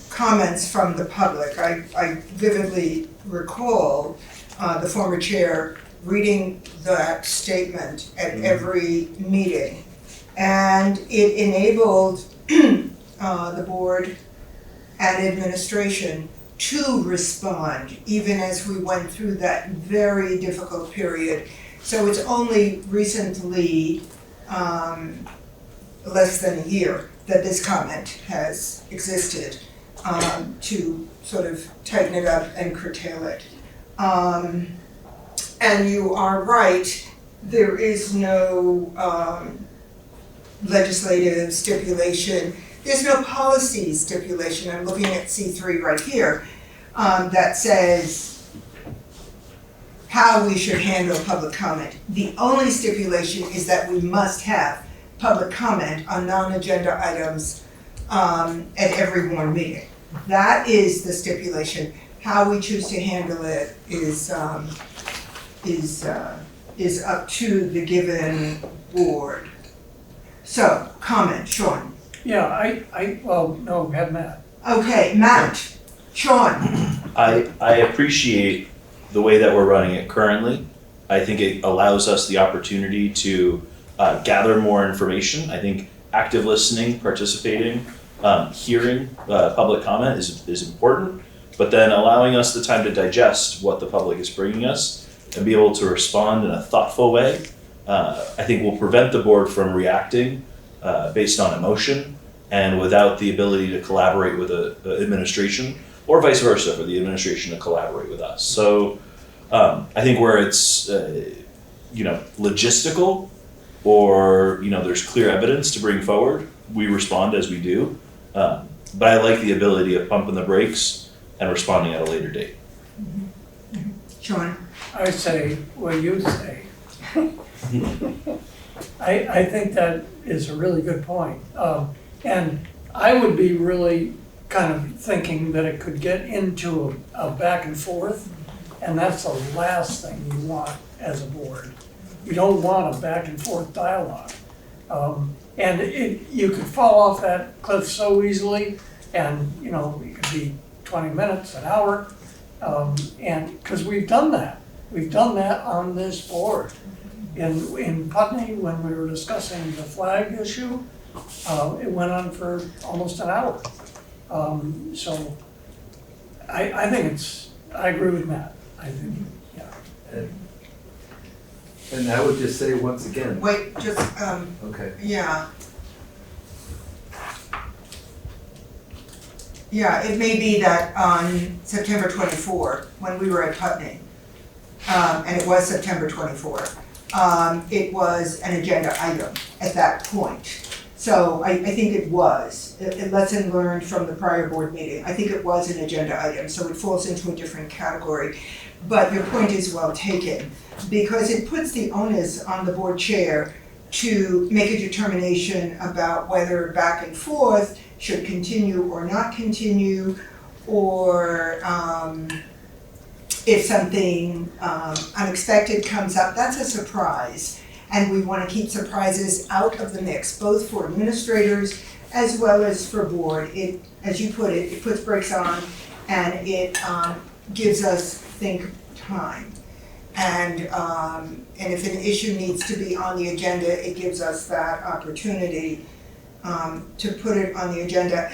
Speaker 1: comments from the public. I vividly recall the former chair reading that statement at every meeting, and it enabled the board and administration to respond even as we went through that very difficult period. So it's only recently, less than a year, that this comment has existed to sort of tighten it up and curtail it. And you are right, there is no legislative stipulation, there's no policy stipulation. I'm looking at C3 right here that says how we should handle public comment. The only stipulation is that we must have public comment on non-agenda items at every board meeting. That is the stipulation. How we choose to handle it is up to the given board. So, comment, Sean.
Speaker 2: Yeah, well, no, we had Matt.
Speaker 1: Okay, Matt, Sean.
Speaker 9: I appreciate the way that we're running it currently. I think it allows us the opportunity to gather more information. I think active listening, participating, hearing public comment is important, but then allowing us the time to digest what the public is bringing us and be able to respond in a thoughtful way, I think will prevent the board from reacting based on emotion and without the ability to collaborate with the administration, or vice versa, for the administration to collaborate with us. So I think where it's logistical or there's clear evidence to bring forward, we respond as we do. But I like the ability of pumping the brakes and responding at a later date.
Speaker 1: Sean.
Speaker 2: I say what you say. I think that is a really good point. And I would be really kind of thinking that it could get into a back and forth, and that's the last thing you want as a board. You don't want a back and forth dialogue. And you could fall off that cliff so easily, and it could be 20 minutes, an hour, and because we've done that. We've done that on this board. In Putney, when we were discussing the flag issue, it went on for almost an hour. So I think I agree with Matt. I think, yeah.
Speaker 5: And I would just say once again,
Speaker 1: Wait, just,
Speaker 5: okay.
Speaker 1: yeah. Yeah, it may be that on September 24, when we were at Putney, and it was September 24, it was an agenda item at that point. So I think it was, a lesson learned from the prior board meeting. I think it was an agenda item, so it falls into a different category. But your point is well taken, because it puts the onus on the board chair to make a determination about whether back and forth should continue or not continue, or if something unexpected comes up, that's a surprise. And we want to keep surprises out of the mix, both for administrators as well as for board. It, as you put it, it puts brakes on, and it gives us think time. And if an issue needs to be on the agenda, it gives us that opportunity to put it on the agenda.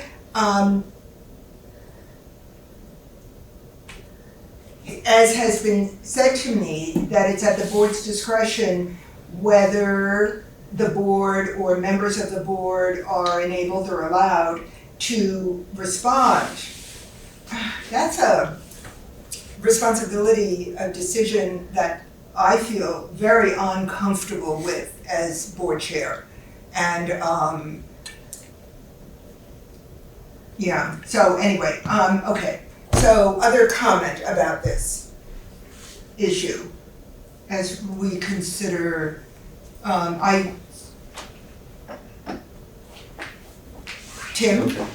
Speaker 1: As has been said to me, that it's at the board's discretion whether the board or members of the board are enabled or allowed to respond. That's a responsibility, a decision that I feel very uncomfortable with as board chair. And yeah, so anyway, okay. So other comment about this issue as we consider, Tim?
Speaker 5: Okay.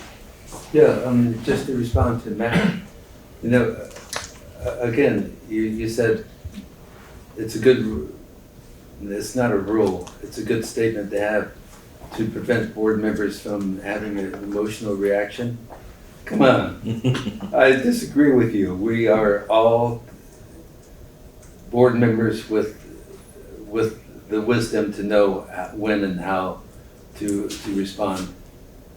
Speaker 5: Yeah, just to respond to Matt, again, you said it's not a rule, it's a good statement to have to prevent board members from having an emotional reaction. Come on, I disagree with you. We are all board members with the wisdom to know when and how to respond.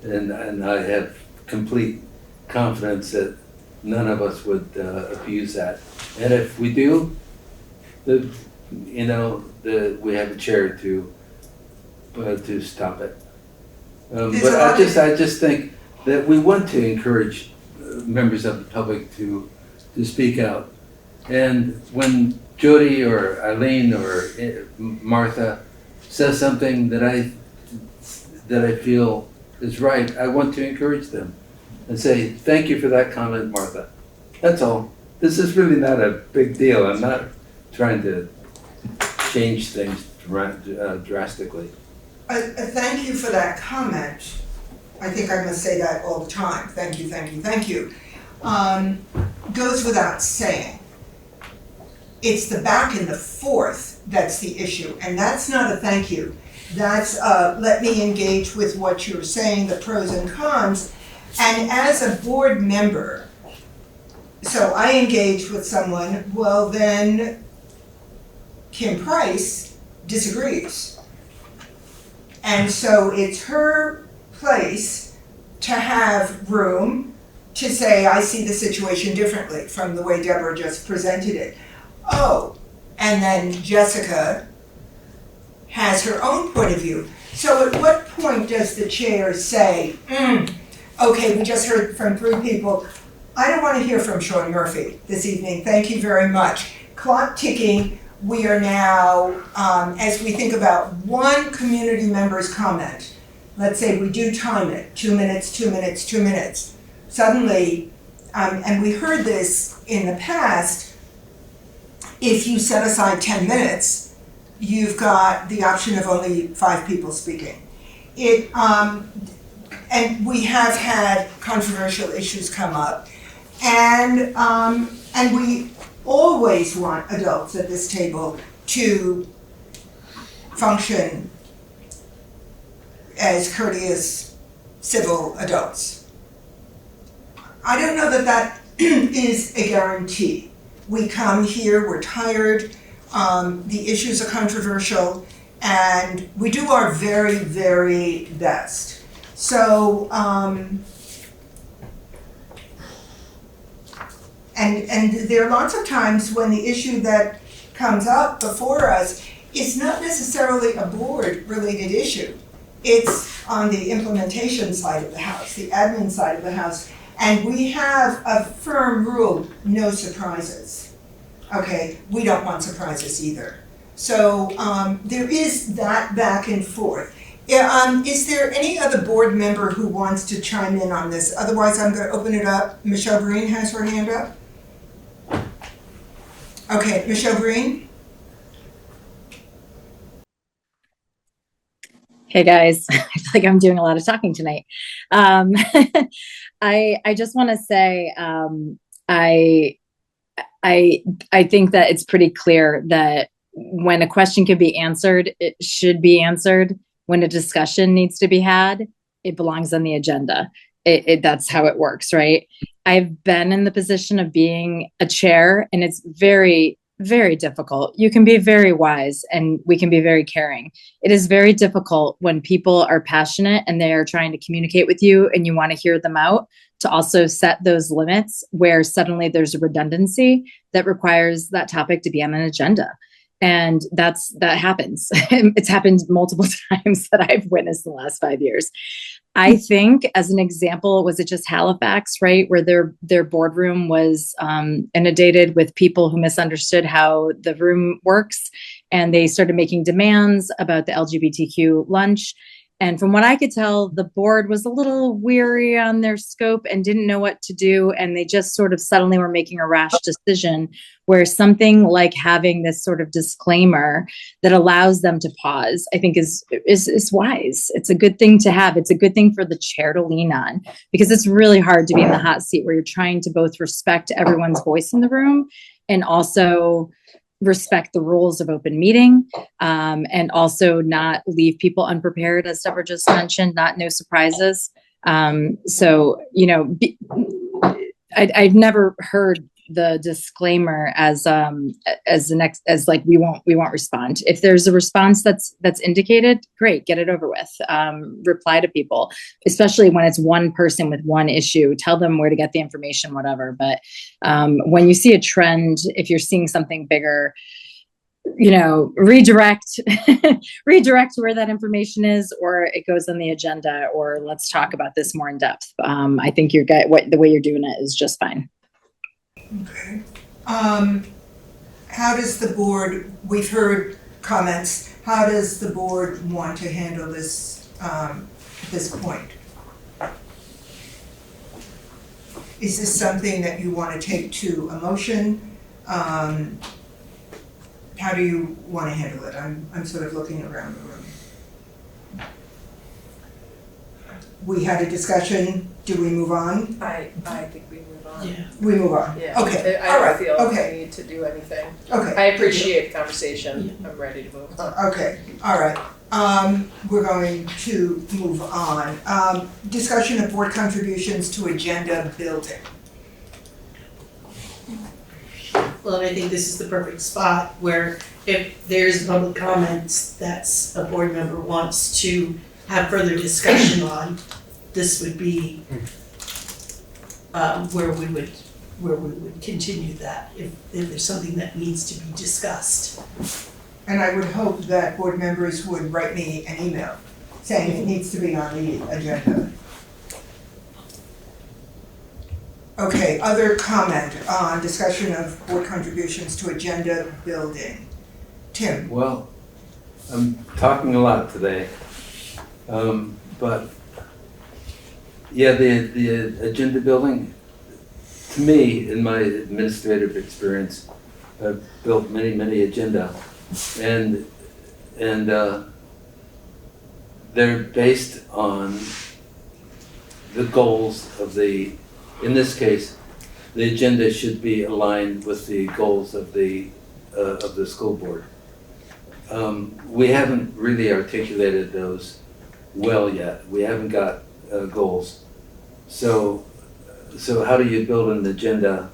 Speaker 5: And I have complete confidence that none of us would abuse that. And if we do, we have a chair to stop it. But I just think that we want to encourage members of the public to speak out. And when Jody or Eileen or Martha says something that I feel is right, I want to encourage them and say, thank you for that comment, Martha. That's all. This is really not a big deal. I'm not trying to change things drastically.
Speaker 1: Thank you for that comment. I think I must say that all the time. Thank you, thank you, thank you. Goes without saying. It's the back and the forth that's the issue, and that's not a thank you. That's let me engage with what you're saying, the pros and cons. And as a board member, so I engage with someone, well then Kim Price disagrees. And so it's her place to have room to say, I see the situation differently from the way Deborah just presented it. Oh, and then Jessica has her own point of view. So at what point does the chair say, okay, we just heard from 3 people. I don't want to hear from Sean Murphy this evening. Thank you very much. Clock ticking. We are now, as we think about one community member's comment, let's say we do time it, 2 minutes, 2 minutes, 2 minutes. Suddenly, and we heard this in the past, if you set aside 10 minutes, you've got the option of only 5 people speaking. And we have had controversial issues come up. And we always want adults at this table to function as courteous, civil adults. I don't know that that is a guarantee. We come here, we're tired, the issues are controversial, and we do our very, very best. So, and there are lots of times when the issue that comes up before us is not necessarily a board-related issue. It's on the implementation side of the house, the admin side of the house, and we have a firm rule, no surprises. Okay, we don't want surprises either. So there is that back and forth. Is there any other board member who wants to chime in on this? Otherwise, I'm going to open it up. Michelle Breen has her hand up. Okay, Michelle Breen.
Speaker 12: Hey guys, I feel like I'm doing a lot of talking tonight. I just want to say I think that it's pretty clear that when a question can be answered, it should be answered. When a discussion needs to be had, it belongs on the agenda. That's how it works, right? I've been in the position of being a chair, and it's very, very difficult. You can be very wise and we can be very caring. It is very difficult when people are passionate and they are trying to communicate with you and you want to hear them out, to also set those limits where suddenly there's a redundancy that requires that topic to be on an agenda. And that happens. It's happened multiple times that I've witnessed in the last 5 years. I think, as an example, was it just Halifax, right, where their boardroom was inundated with people who misunderstood how the room works, and they started making demands about the LGBTQ lunch. And from what I could tell, the board was a little weary on their scope and didn't know what to do. And they just sort of suddenly were making a rash decision, where something like having this sort of disclaimer that allows them to pause, I think is wise. It's a good thing to have. It's a good thing for the chair to lean on, because it's really hard to be in the hot seat where you're trying to both respect everyone's voice in the room and also respect the rules of open meeting, and also not leave people unprepared, as Deborah just mentioned, no surprises. So, I've never heard the disclaimer as like we won't respond. If there's a response that's indicated, great, get it over with. Reply to people, especially when it's one person with one issue. Tell them where to get the information, whatever. But when you see a trend, if you're seeing something bigger, redirect where that information is, or it goes on the agenda, or let's talk about this more in depth. I think the way you're doing it is just fine.
Speaker 1: Okay. How does the board, we've heard comments, how does the board want to handle this this point? Is this something that you want to take to a motion? How do you want to handle it? I'm sort of looking around the room. We had a discussion. Do we move on?
Speaker 6: I think we move on.
Speaker 11: Yeah.
Speaker 1: We move on.
Speaker 6: Yeah.
Speaker 1: Okay.
Speaker 6: I
Speaker 1: All
Speaker 6: don't
Speaker 1: right.
Speaker 6: feel
Speaker 1: Okay.
Speaker 6: I need to do anything.
Speaker 1: Okay.
Speaker 6: I appreciate the conversation. I'm ready to move on.
Speaker 1: Okay. All right. We're going to move on. Discussion of board contributions to agenda building.
Speaker 11: Well, I think this is the perfect spot where if there's public comments that's a board member wants to have further discussion on, this would be where we would continue that if there's something that needs to be discussed.
Speaker 1: And I would hope that board members would write me an email saying it needs to be on the agenda. Okay, other comment on discussion of board contributions to agenda building. Tim?
Speaker 5: Well, I'm talking a lot today, but yeah, the agenda building, to me, in my administrative experience, I've built many agenda, and they're based on the goals of the, in this case, the agenda should be aligned with the goals of the school board. We haven't really articulated those well yet. We haven't got goals. So how do you build an agenda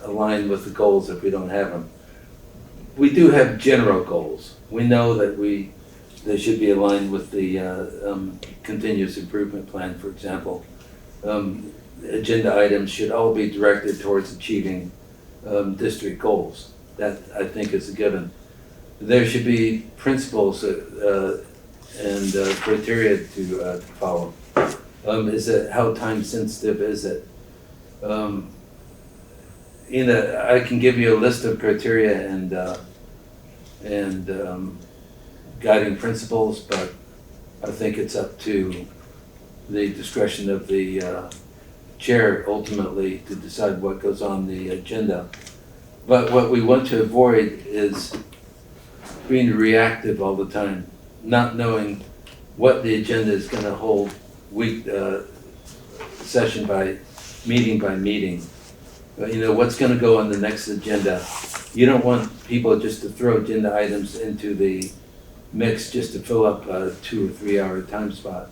Speaker 5: aligned with the goals if we don't have them? We do have general goals. We know that they should be aligned with the continuous improvement plan, for example. Agenda items should all be directed towards achieving district goals. That, I think, is a given. There should be principles and criteria to follow. Is it, how time sensitive is it? I can give you a list of criteria and guiding principles, but I think it's up to the discretion of the chair ultimately to decide what goes on the agenda. But what we want to avoid is being reactive all the time, not knowing what the agenda is going to hold session by meeting. But, what's going to go on the next agenda. You don't want people just to throw agenda items into the mix just to fill up a 2 or 3 hour time spot.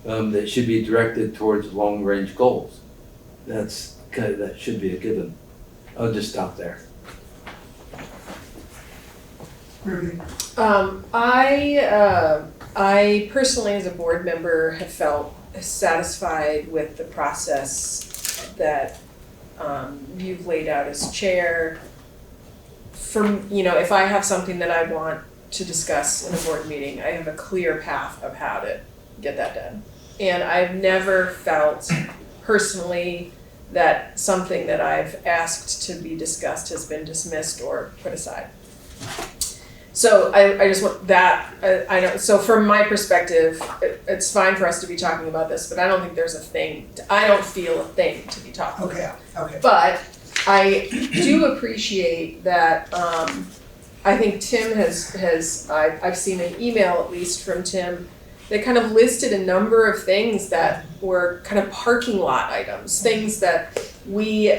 Speaker 5: That should be directed towards long range goals. That should be a given. I'll just stop there.
Speaker 6: I personally, as a board member, have felt satisfied with the process that you've laid out as chair. If I have something that I want to discuss in a board meeting, I have a clear path of how to get that done. And I've never felt personally that something that I've asked to be discussed has been dismissed or put aside. So I just want that, I know, so from my perspective, it's fine for us to be talking about this, but I don't think there's I don't feel a thing to be talking about.
Speaker 1: Okay.
Speaker 6: But I do appreciate that, I think Tim I've seen an email at least from Tim that kind of listed a number of things that were kind of parking lot items, things that we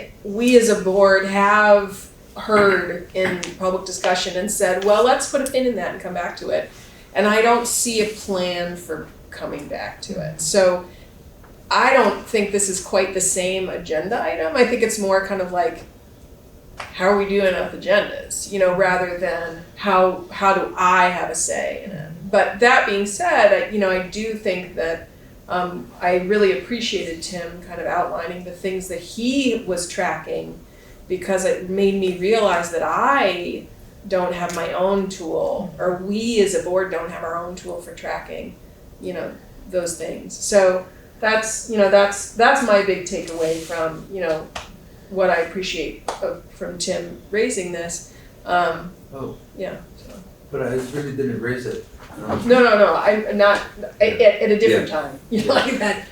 Speaker 6: as a board have heard in public discussion and said, well, let's put a pin in that and come back to it. And I don't see a plan for coming back to it. So I don't think this is quite the same agenda item. I think it's more kind of like, how are we doing with agendas, rather than how do I have a say in it. But that being said, I do think that I really appreciated Tim kind of outlining the things that he was tracking, because it made me realize that I don't have my own tool, or we as a board don't have our own tool for tracking, those things. So that's my big takeaway from, what I appreciate from Tim raising this. Yeah. So.
Speaker 5: But I really didn't raise it.
Speaker 6: No. I'm not at a different time. Like that.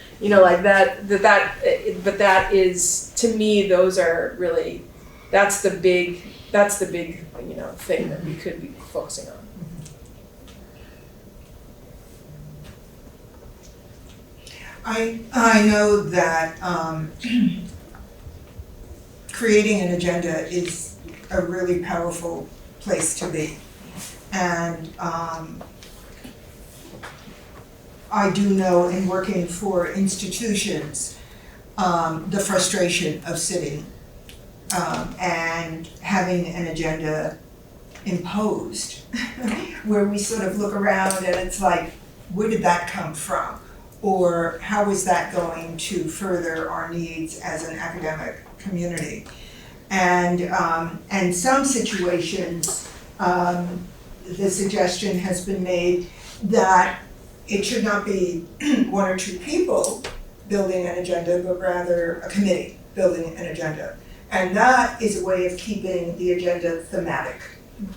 Speaker 6: But that is, to me, those are really, that's the big thing that we could be focusing on.
Speaker 1: I know that creating an agenda is a really powerful place to be. And I do know, in working for institutions, the frustration of sitting and having an agenda imposed where we sort of look around and it's like, where did that come from? Or how is that going to further our needs as an academic community? And some situations, the suggestion has been made that it should not be 1 or 2 people building an agenda, but rather a committee building an agenda. And that is a way of keeping the agenda thematic.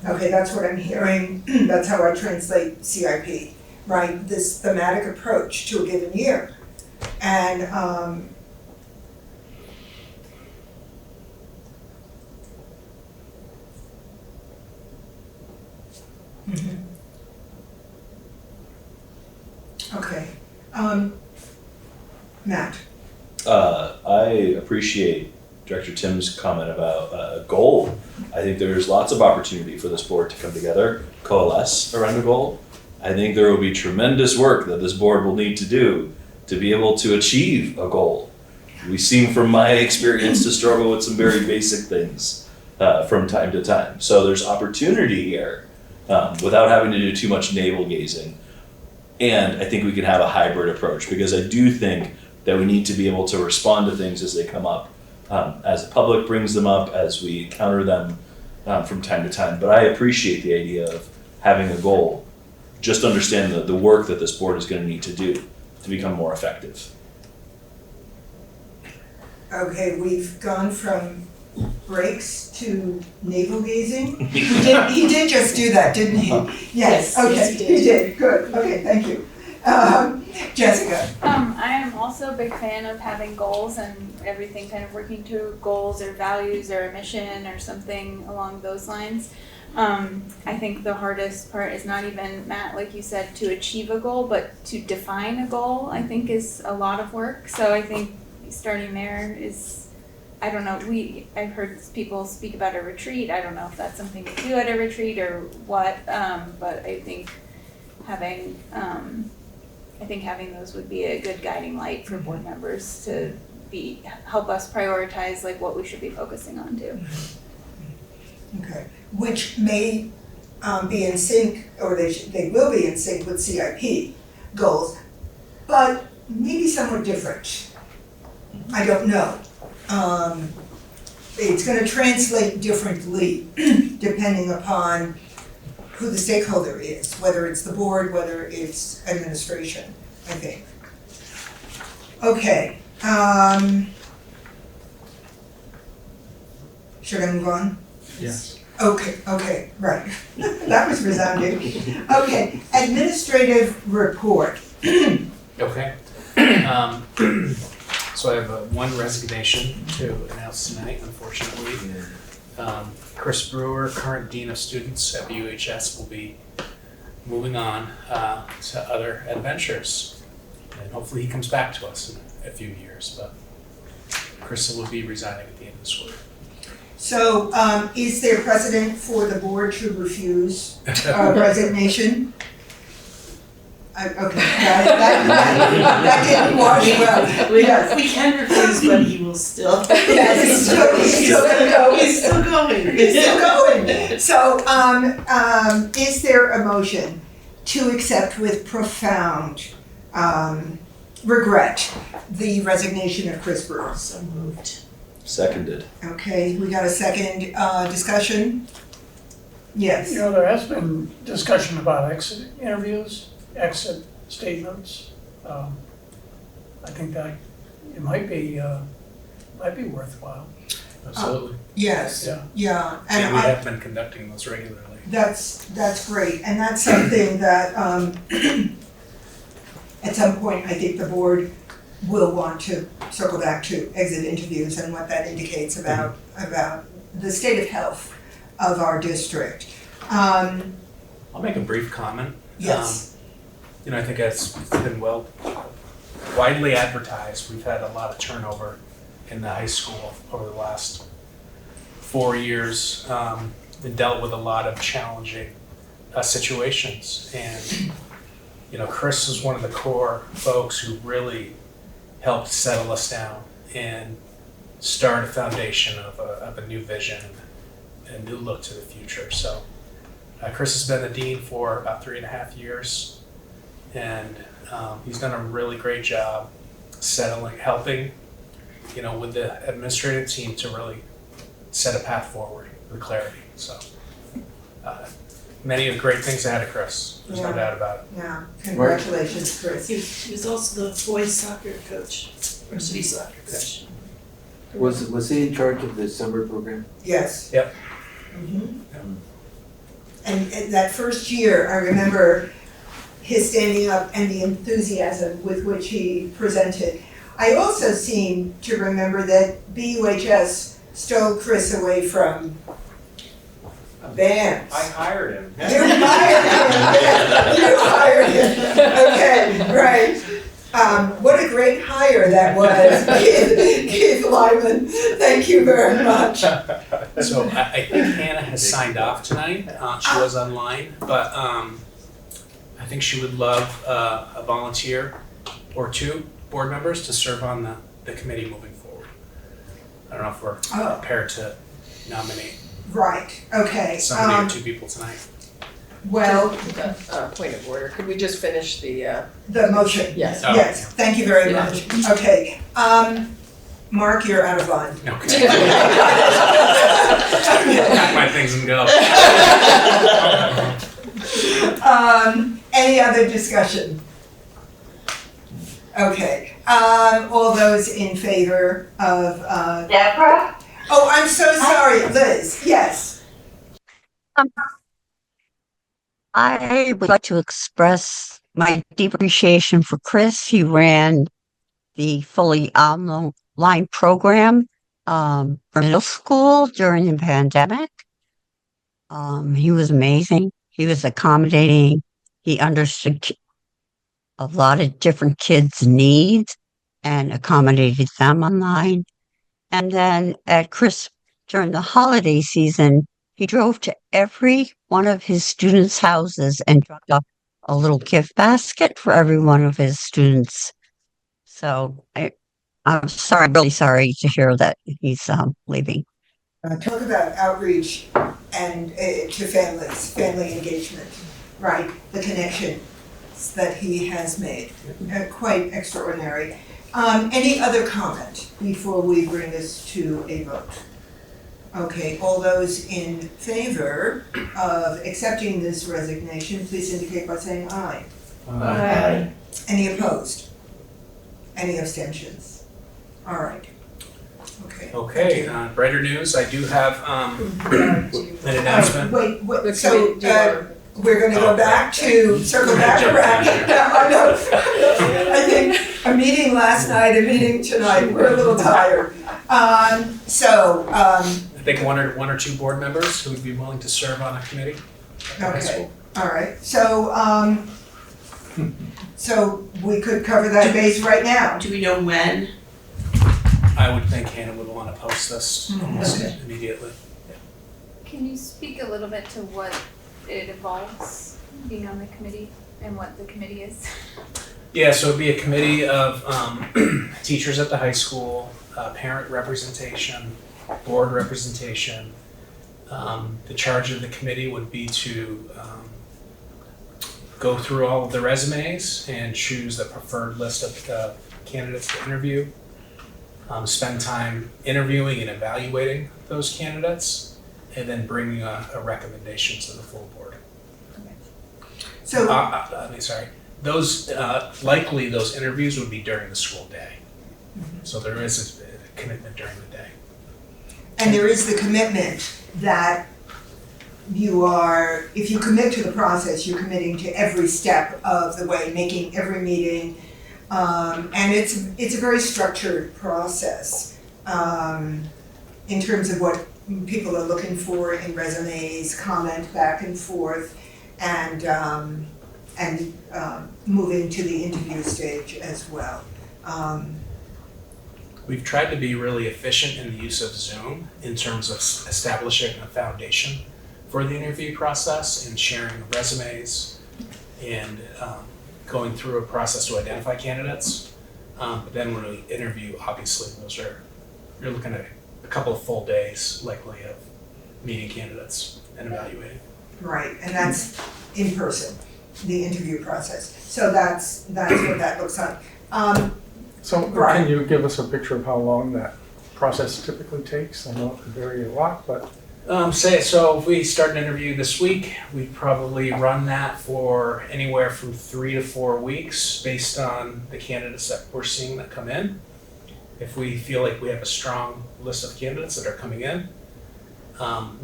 Speaker 1: Okay, that's what I'm hearing. That's how I translate CIP, right? This thematic approach to a given year. And okay. Matt?
Speaker 9: I appreciate Director Tim's comment about a goal. I think there's lots of opportunity for this board to come together, coalesce around a goal. I think there will be tremendous work that this board will need to do to be able to achieve a goal. We seem, from my experience, to struggle with some very basic things from time to time. So there's opportunity here without having to do too much navel gazing. And I think we can have a hybrid approach, because I do think that we need to be able to respond to things as they come up, as the public brings them up, as we encounter them from time to time. But I appreciate the idea of having a goal. Just understand the work that this board is going to need to do to become more effective.
Speaker 1: Okay, we've gone from breaks to navel gazing. He did just do that, didn't he? Yes, okay,
Speaker 11: yes,
Speaker 1: he did, good, okay, thank you. Jessica?
Speaker 10: I am also a big fan of having goals and everything kind of working to goals or values or a mission or something along those lines. I think the hardest part is not even, Matt, like you said, to achieve a goal, but to define a goal, I think is a lot of work. So I think starting there is, I don't know, I've heard people speak about a retreat. I don't know if that's something to do at a retreat or what, but I think having those would be a good guiding light for board members to help us prioritize like what we should be focusing on too.
Speaker 1: Okay, which may be in sync, or they will be in sync with CIP goals, but maybe somewhat different. I don't know. It's going to translate differently depending upon who the stakeholder is, whether it's the board, whether it's administration, I think. Okay. Should I move on?
Speaker 7: Yes.
Speaker 1: Okay, right. That was resounding. Okay, administrative report.
Speaker 7: Okay. So I have one resignation to announce tonight, unfortunately. Chris Brewer, current Dean of Students at UHS, will be moving on to other adventures. And hopefully he comes back to us in a few years, but Chris will be resigning at the end of this week.
Speaker 1: So, is there precedent for the board to refuse resignation? Okay, that didn't wash well. Yes.
Speaker 13: We can refuse, but he will still.
Speaker 1: Yes, he's still gonna go.
Speaker 13: He's still going.
Speaker 1: He's still going. So, is there a motion to accept with profound regret the resignation of Chris Brewer?
Speaker 13: So moved.
Speaker 9: Seconded.
Speaker 1: Okay, we got a second discussion? Yes.
Speaker 2: You know, there has been discussion about exit interviews, exit statements. I think that it might be worthwhile.
Speaker 7: Absolutely.
Speaker 1: Yes,
Speaker 2: Yeah.
Speaker 1: yeah.
Speaker 7: And
Speaker 1: And
Speaker 7: we
Speaker 1: I,
Speaker 7: have been conducting those regularly.
Speaker 1: that's great, and that's something that at some point, I think the board will want to circle back to exit interviews and what that indicates about the state of health of our district.
Speaker 7: I'll make a brief comment.
Speaker 1: Yes.
Speaker 7: I think it's been widely advertised. We've had a lot of turnover in the high school over the last 4 years, and dealt with a lot of challenging situations. And, Chris is one of the core folks who really helped settle us down and start a foundation of a new vision and a new look to the future. So Chris has been the dean for about 3.5 years, and he's done a really great job helping, with the administrative team to really set a path forward with clarity. So many of the great things ahead of Chris, there's no doubt about it.
Speaker 1: Yeah, congratulations, Chris.
Speaker 13: He was also the boys soccer coach, varsity soccer coach.
Speaker 5: Was he in charge of the summer program?
Speaker 1: Yes.
Speaker 7: Yep.
Speaker 1: Mhm. And that first year, I remember his standing up and the enthusiasm with which he presented. I also seem to remember that BUHS stole Chris away from bands.
Speaker 14: I hired him.
Speaker 1: You hired him. You hired him. Okay, right. What a great hire that was, Keith Lyman. Thank you very much.
Speaker 7: So I think Hannah has signed off tonight. She was online, but I think she would love a volunteer or two board members to serve on the committee moving forward. I don't know if we're prepared to nominate
Speaker 1: Right, okay.
Speaker 7: somebody or two people tonight.
Speaker 1: Well,
Speaker 6: Point of order, could we just finish the
Speaker 1: motion.
Speaker 6: yes.
Speaker 7: Oh.
Speaker 1: Yes, thank you very
Speaker 6: Yeah.
Speaker 1: much. Okay, Mark, you're out of line.
Speaker 7: Okay. Pack my things and go.
Speaker 1: Any other discussion? Okay, all those in favor of,
Speaker 4: Deborah?
Speaker 1: oh, I'm so sorry, Liz, yes.
Speaker 4: I would like to express my deep appreciation for Chris. He ran the fully online program for middle school during the pandemic. He was amazing. He was accommodating. He understood a lot of different kids' needs and accommodated them online. And then at Chris, during the holiday season, he drove to every one of his students' houses and dropped off a little gift basket for every one of his students. So I'm sorry, really sorry to hear that he's leaving.
Speaker 1: Talk about outreach and to families, family engagement, right? The connections that he has made, quite extraordinary. Any other comment before we bring this to a vote? Okay, all those in favor of accepting this resignation, please indicate by saying aye.
Speaker 13: Aye.
Speaker 1: Any opposed? Any abstentions? All right. Okay.
Speaker 7: Okay, brighter news, I do have an announcement.
Speaker 1: Wait, so, we're gonna go back to, circle back around. I think a meeting last night, a meeting tonight, we're a little tired.
Speaker 7: I think one or two board members who would be willing to serve on a committee at the high
Speaker 1: Okay,
Speaker 7: school.
Speaker 1: all right, so we could cover that base right now.
Speaker 13: Do we know when?
Speaker 7: I would think Hannah would want to post this almost
Speaker 13: Okay.
Speaker 7: immediately.
Speaker 10: Can you speak a little bit to what it involves, being on the committee, and what the committee is?
Speaker 7: Yeah, so it'd be a committee of teachers at the high school, parent representation, board representation. The charge of the committee would be to go through all of the resumes and choose the preferred list of candidates to interview. Spend time interviewing and evaluating those candidates, and then bringing a recommendation to the full board.
Speaker 1: So,
Speaker 7: Those, likely those interviews would be during the school day. So there is a commitment during the day.
Speaker 1: and there is the commitment that you are, if you commit to the process, you're committing to every step of the way, making every meeting. And it's a very structured process in terms of what people are looking for in resumes, comment back and forth, and moving to the interview stage as well.
Speaker 7: We've tried to be really efficient in the use of Zoom in terms of establishing a foundation for the interview process and sharing resumes and going through a process to identify candidates. But then when we interview, obviously you're looking at a couple of full days likely of meeting candidates and evaluating.
Speaker 1: Right, and that's in person, the interview process. So that's what that looks like.
Speaker 8: So
Speaker 1: Right.
Speaker 8: can you give us a picture of how long that process typically takes? I know it could vary a lot, but
Speaker 7: So if we start an interview this week, we probably run that for anywhere from 3 to 4 weeks based on the candidates that we're seeing that come in. If we feel like we have a strong list of candidates that are coming in,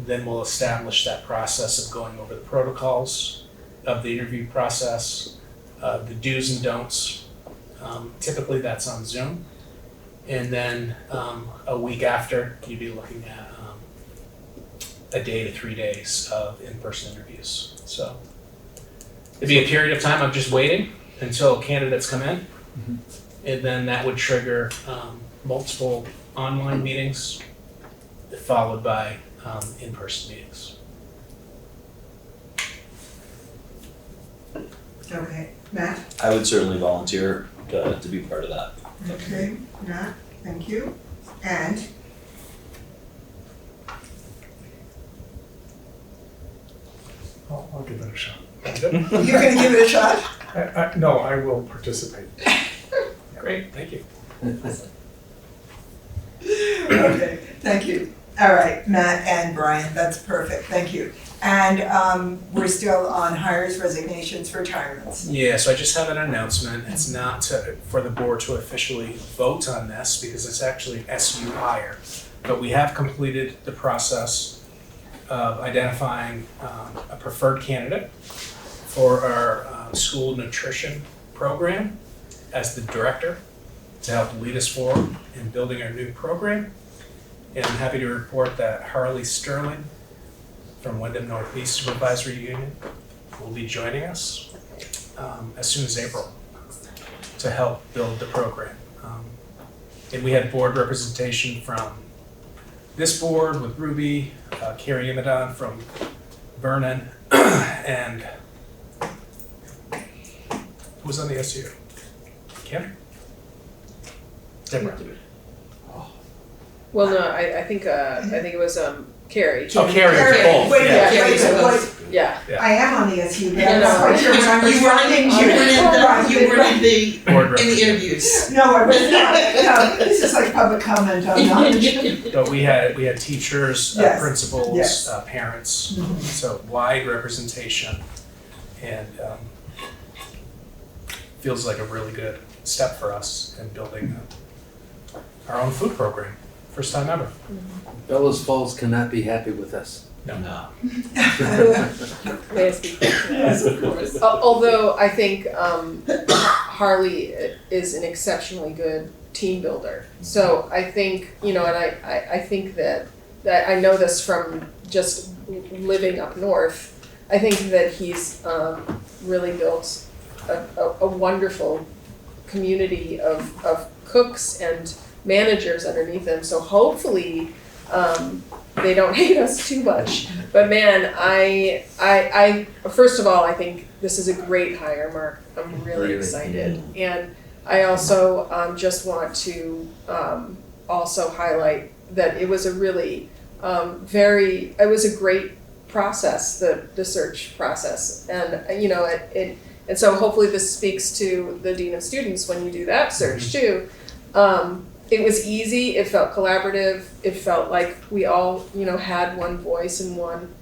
Speaker 7: then we'll establish that process of going over the protocols of the interview process, the do's and don'ts. Typically that's on Zoom. And then a week after, you'd be looking at a day to 3 days of in-person interviews. So it'd be a period of time of just waiting until candidates come in And then that would trigger multiple online meetings, followed by in-person meetings.
Speaker 1: Okay, Matt?
Speaker 9: I would certainly volunteer to be part of that.
Speaker 1: Okay, Matt, thank you. And?
Speaker 8: I'll give it a shot.
Speaker 1: You're gonna give it a shot?
Speaker 8: No, I will participate.
Speaker 7: Great, thank you.
Speaker 1: Okay, thank you. All right, Matt and Brian, that's perfect, thank you. And we're still on hires, resignations, retirements.
Speaker 7: Yeah, so I just have an announcement. It's not for the board to officially vote on this because it's actually SU hire. But we have completed the process of identifying a preferred candidate for our school nutrition program as the director to help lead us forward in building our new program. And I'm happy to report that Harley Sterling from Windham Northeast Supervisory Union will be joining us as soon as April to help build the program. And we had board representation from this board with Ruby, Carrie Imadon from Vernon, and who was on the SU? Kim? Deborah.
Speaker 6: Well, no, I think it was Carrie.
Speaker 7: Oh, Carrie, both.
Speaker 1: Wait,
Speaker 7: Yeah.
Speaker 6: Yeah.
Speaker 1: I am on the SU, but
Speaker 6: Yeah,
Speaker 1: I'm
Speaker 6: no.
Speaker 1: not quite sure when I was
Speaker 13: You weren't
Speaker 1: running.
Speaker 13: you weren't in the
Speaker 7: Board
Speaker 13: in the interviews.
Speaker 1: No, I was not. No, this is like public comment on knowledge.
Speaker 7: But we had teachers,
Speaker 1: Yes.
Speaker 7: principals,
Speaker 1: Yes.
Speaker 7: Parents, so wide representation, and feels like a really good step for us in building our own food program. First time ever.
Speaker 5: Bellows Falls cannot be happy with us.
Speaker 7: No.
Speaker 6: May I speak?
Speaker 1: Yes, of course.
Speaker 6: Although I think Harley is an exceptionally good team builder. So I think, and I think that I know this from just living up north. I think that he's really built a wonderful community of cooks and managers underneath him. So hopefully they don't hate us too much. But man, I first of all, I think this is a great hire, Mark. I'm really excited. And I also just want to also highlight that it was a really it was a great process, the search process. And and so hopefully this speaks to the Dean of Students when you do that search too. It was easy, it felt collaborative, it felt like we all, had one voice and one,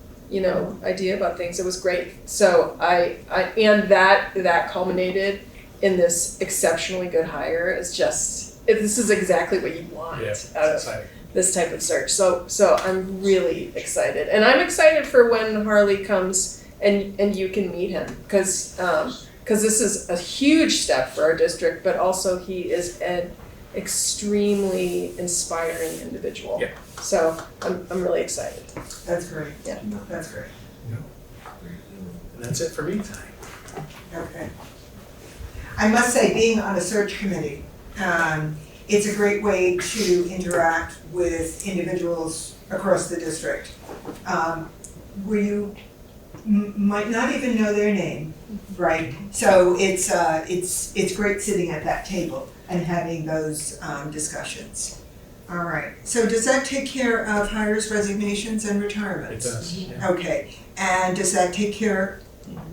Speaker 6: idea about things. It was great. So and that culminated in this exceptionally good hire is just, this is exactly what you want out of this type of search. So I'm really excited. And I'm excited for when Harley comes and you can meet him because this is a huge step for our district, but also he is an extremely inspiring individual.
Speaker 7: Yeah.
Speaker 6: So I'm really excited.
Speaker 1: That's great.
Speaker 6: Yeah.
Speaker 1: That's great.
Speaker 7: And that's it for me tonight.
Speaker 1: Okay. I must say, being on a search committee, it's a great way to interact with individuals across the district. Where you might not even know their name, right? So it's great sitting at that table and having those discussions. All right, so does that take care of hires, resignations, and retirements?
Speaker 7: It does. Yeah.
Speaker 1: Okay, and does that take care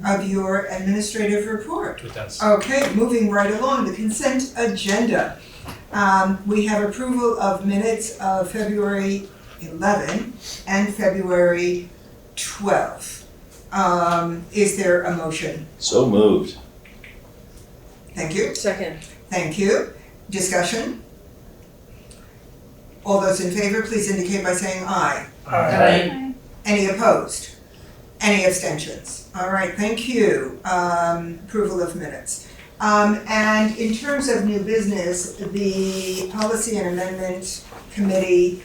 Speaker 1: of your administrative report?
Speaker 7: It does.
Speaker 1: Okay, moving right along, the consent agenda. We have approval of minutes of February 11 and February 12. Is there a motion?
Speaker 9: So moved.
Speaker 1: Thank you.
Speaker 6: Second.
Speaker 1: Thank you. Discussion? All those in favor, please indicate by saying aye.
Speaker 13: Aye.
Speaker 1: Any opposed? Any abstentions? All right, thank you. Approval of minutes. And in terms of new business, the Policy and Amendment Committee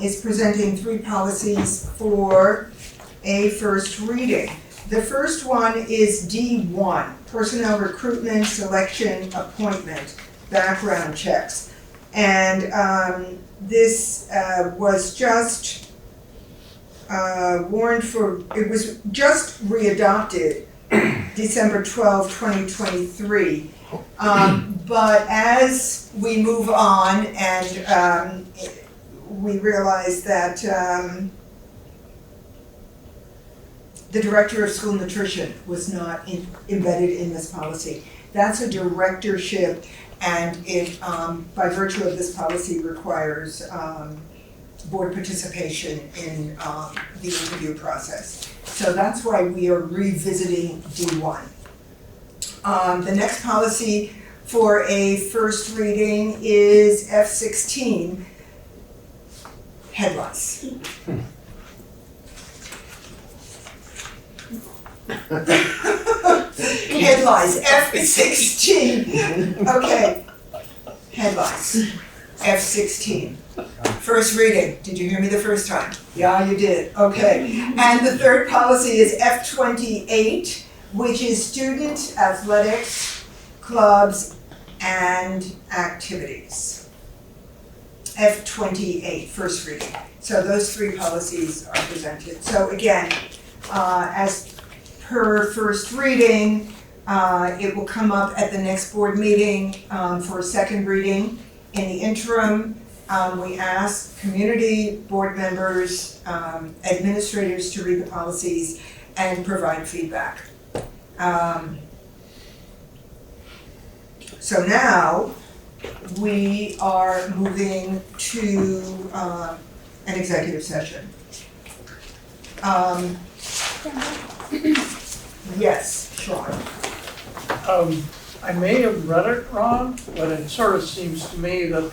Speaker 1: is presenting 3 policies for a first reading. The first one is D1, personnel recruitment, selection, appointment, background checks. And this was just warned for, it was just readopted December 12, 2023. But as we move on and we realize that the director of school nutrition was not embedded in this policy. That's a directorship, and it, by virtue of this policy, requires board participation in the interview process. So that's why we are revisiting D1. The next policy for a first reading is F16, head lice. Head lice, F16. Okay, head lice, F16. First reading, did you hear me the first time? Yeah, you did, okay. And the third policy is F28, which is student athletics, clubs, and activities. F28, first reading. So those three policies are presented. So again, as per first reading, it will come up at the next board meeting for a second reading. In the interim, we ask community board members, administrators to read the policies and provide feedback. So now we are moving to an executive session. Yes, Sean.
Speaker 2: I may have read it wrong, but it sort of seems to me that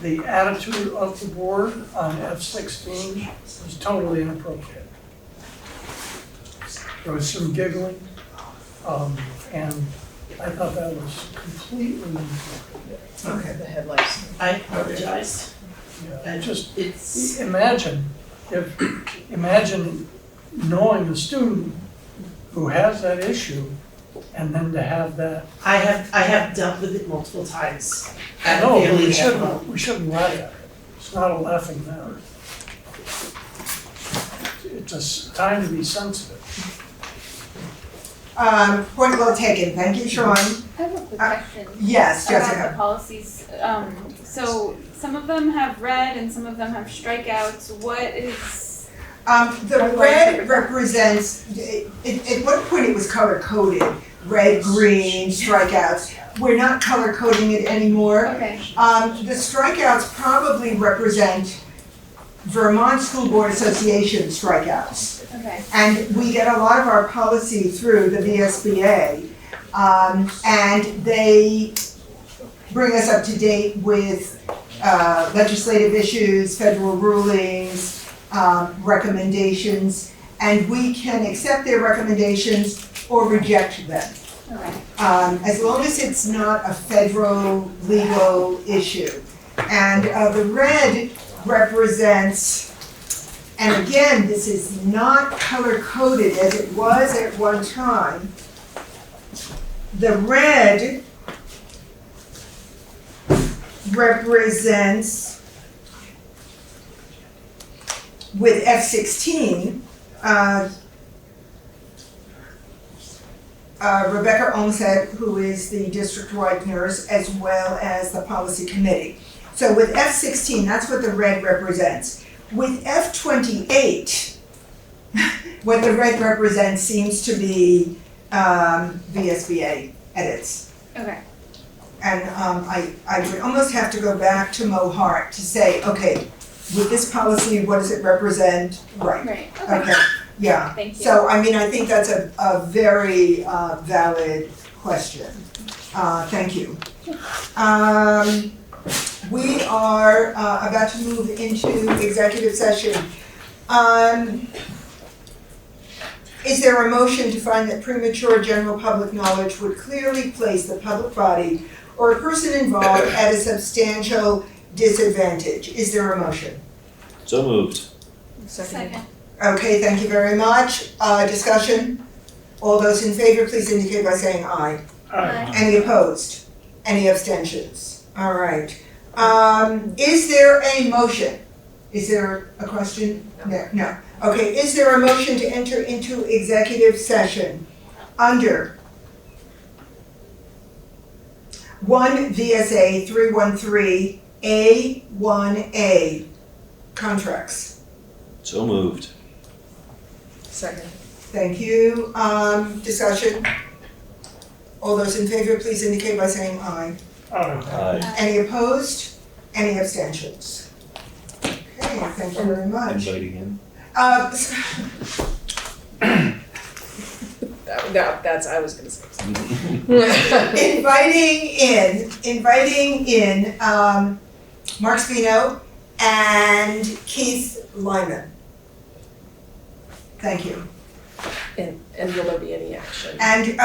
Speaker 2: the attitude of the board on F16 was totally inappropriate. There was some giggling, and I thought that was completely inappropriate.
Speaker 1: Okay.
Speaker 13: The headlights. I apologize.
Speaker 2: Yeah, just
Speaker 13: It's,
Speaker 2: imagine knowing the student who has that issue, and then to have that.
Speaker 13: I have dealt with it multiple times. at
Speaker 2: No,
Speaker 13: family
Speaker 2: we
Speaker 13: at home.
Speaker 2: shouldn't laugh at it. It's not a laughing matter. It's a time to be sensitive.
Speaker 1: Point well taken, thank you, Sean.
Speaker 10: I have a quick question.
Speaker 1: Yes,
Speaker 10: About the
Speaker 1: Jessica.
Speaker 10: policies, so some of them have red and some of them have strikeouts. What is,
Speaker 1: The red represents, at one point it was color coded, red, green, strikeouts. We're not color coding it anymore.
Speaker 10: okay,
Speaker 1: The strikeouts probably represent Vermont School Board Association strikeouts.
Speaker 10: okay,
Speaker 1: And we get a lot of our policy through the VSBA. And they bring us up to date with legislative issues, federal rulings, recommendations, and we can accept their recommendations or reject them.
Speaker 10: okay.
Speaker 1: As long as it's not a federal legal issue. And the red represents, and again, this is not color-coded as it was at one time. The red represents, with F16, Rebecca Olmsted, who is the district-wide nurse, as well as the policy committee. So with F16, that's what the red represents. With F28, what the red represents seems to be VSBA edits.
Speaker 10: Okay.
Speaker 1: And I would almost have to go back to Mo Hart to say, okay, with this policy, what does it represent? Right.
Speaker 10: Right, okay,
Speaker 1: Okay, yeah.
Speaker 10: thank you.
Speaker 1: So, I mean, I think that's a very valid question. Thank you. We are about to move into executive session. Is there a motion to find that premature general public knowledge would clearly place the public body or a person involved at a substantial disadvantage? Is there a motion?
Speaker 9: So moved.
Speaker 10: Second.
Speaker 1: Okay, thank you very much. Discussion? All those in favor, please indicate by saying aye. Any opposed? Any abstentions? All right. Is there a motion? Is there a question? No. Okay, is there a motion to enter into executive session under 1 VSA 313A1A contracts?
Speaker 9: So moved.
Speaker 6: Second.
Speaker 1: Thank you. Discussion? All those in favor, please indicate by saying aye.
Speaker 9: Aye.
Speaker 1: Any opposed? Any abstentions? Okay, thank you very much.
Speaker 9: Inviting in.
Speaker 6: That's, I was gonna say.
Speaker 1: Inviting in Mark Spino and Keith Lyman. Thank you.
Speaker 6: And will there be any action?
Speaker 1: And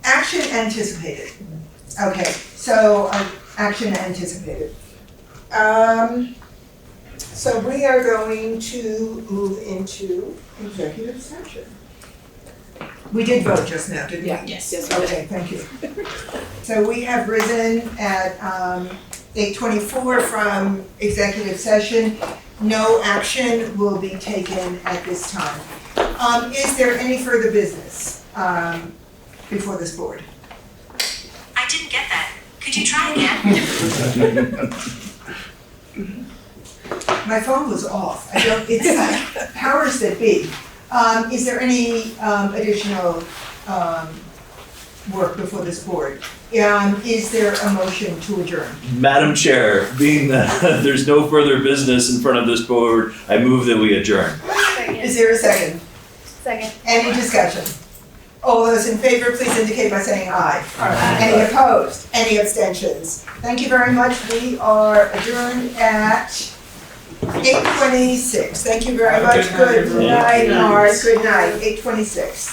Speaker 1: action anticipated. Okay, so action anticipated. So we are going to move into executive session. We did vote just now, didn't we?
Speaker 6: Yes.
Speaker 1: Okay, thank you. So we have risen at 8:24 from executive session. No action will be taken at this time. Is there any further business before this board?
Speaker 14: I didn't get that. Could you try again?
Speaker 1: My phone was off. It's like powers that be. Is there any additional work before this board? Is there a motion to adjourn?
Speaker 9: Madam Chair, being that there's no further business in front of this board, I move that we adjourn.
Speaker 1: Is there a second?
Speaker 10: Second.
Speaker 1: Any discussion? All those in favor, please indicate by saying aye.
Speaker 10: Aye.
Speaker 1: Any opposed? Any abstentions? Thank you very much. We are adjourned at 8:26. Thank you very much. Good night, Mark. Good night. 8:26.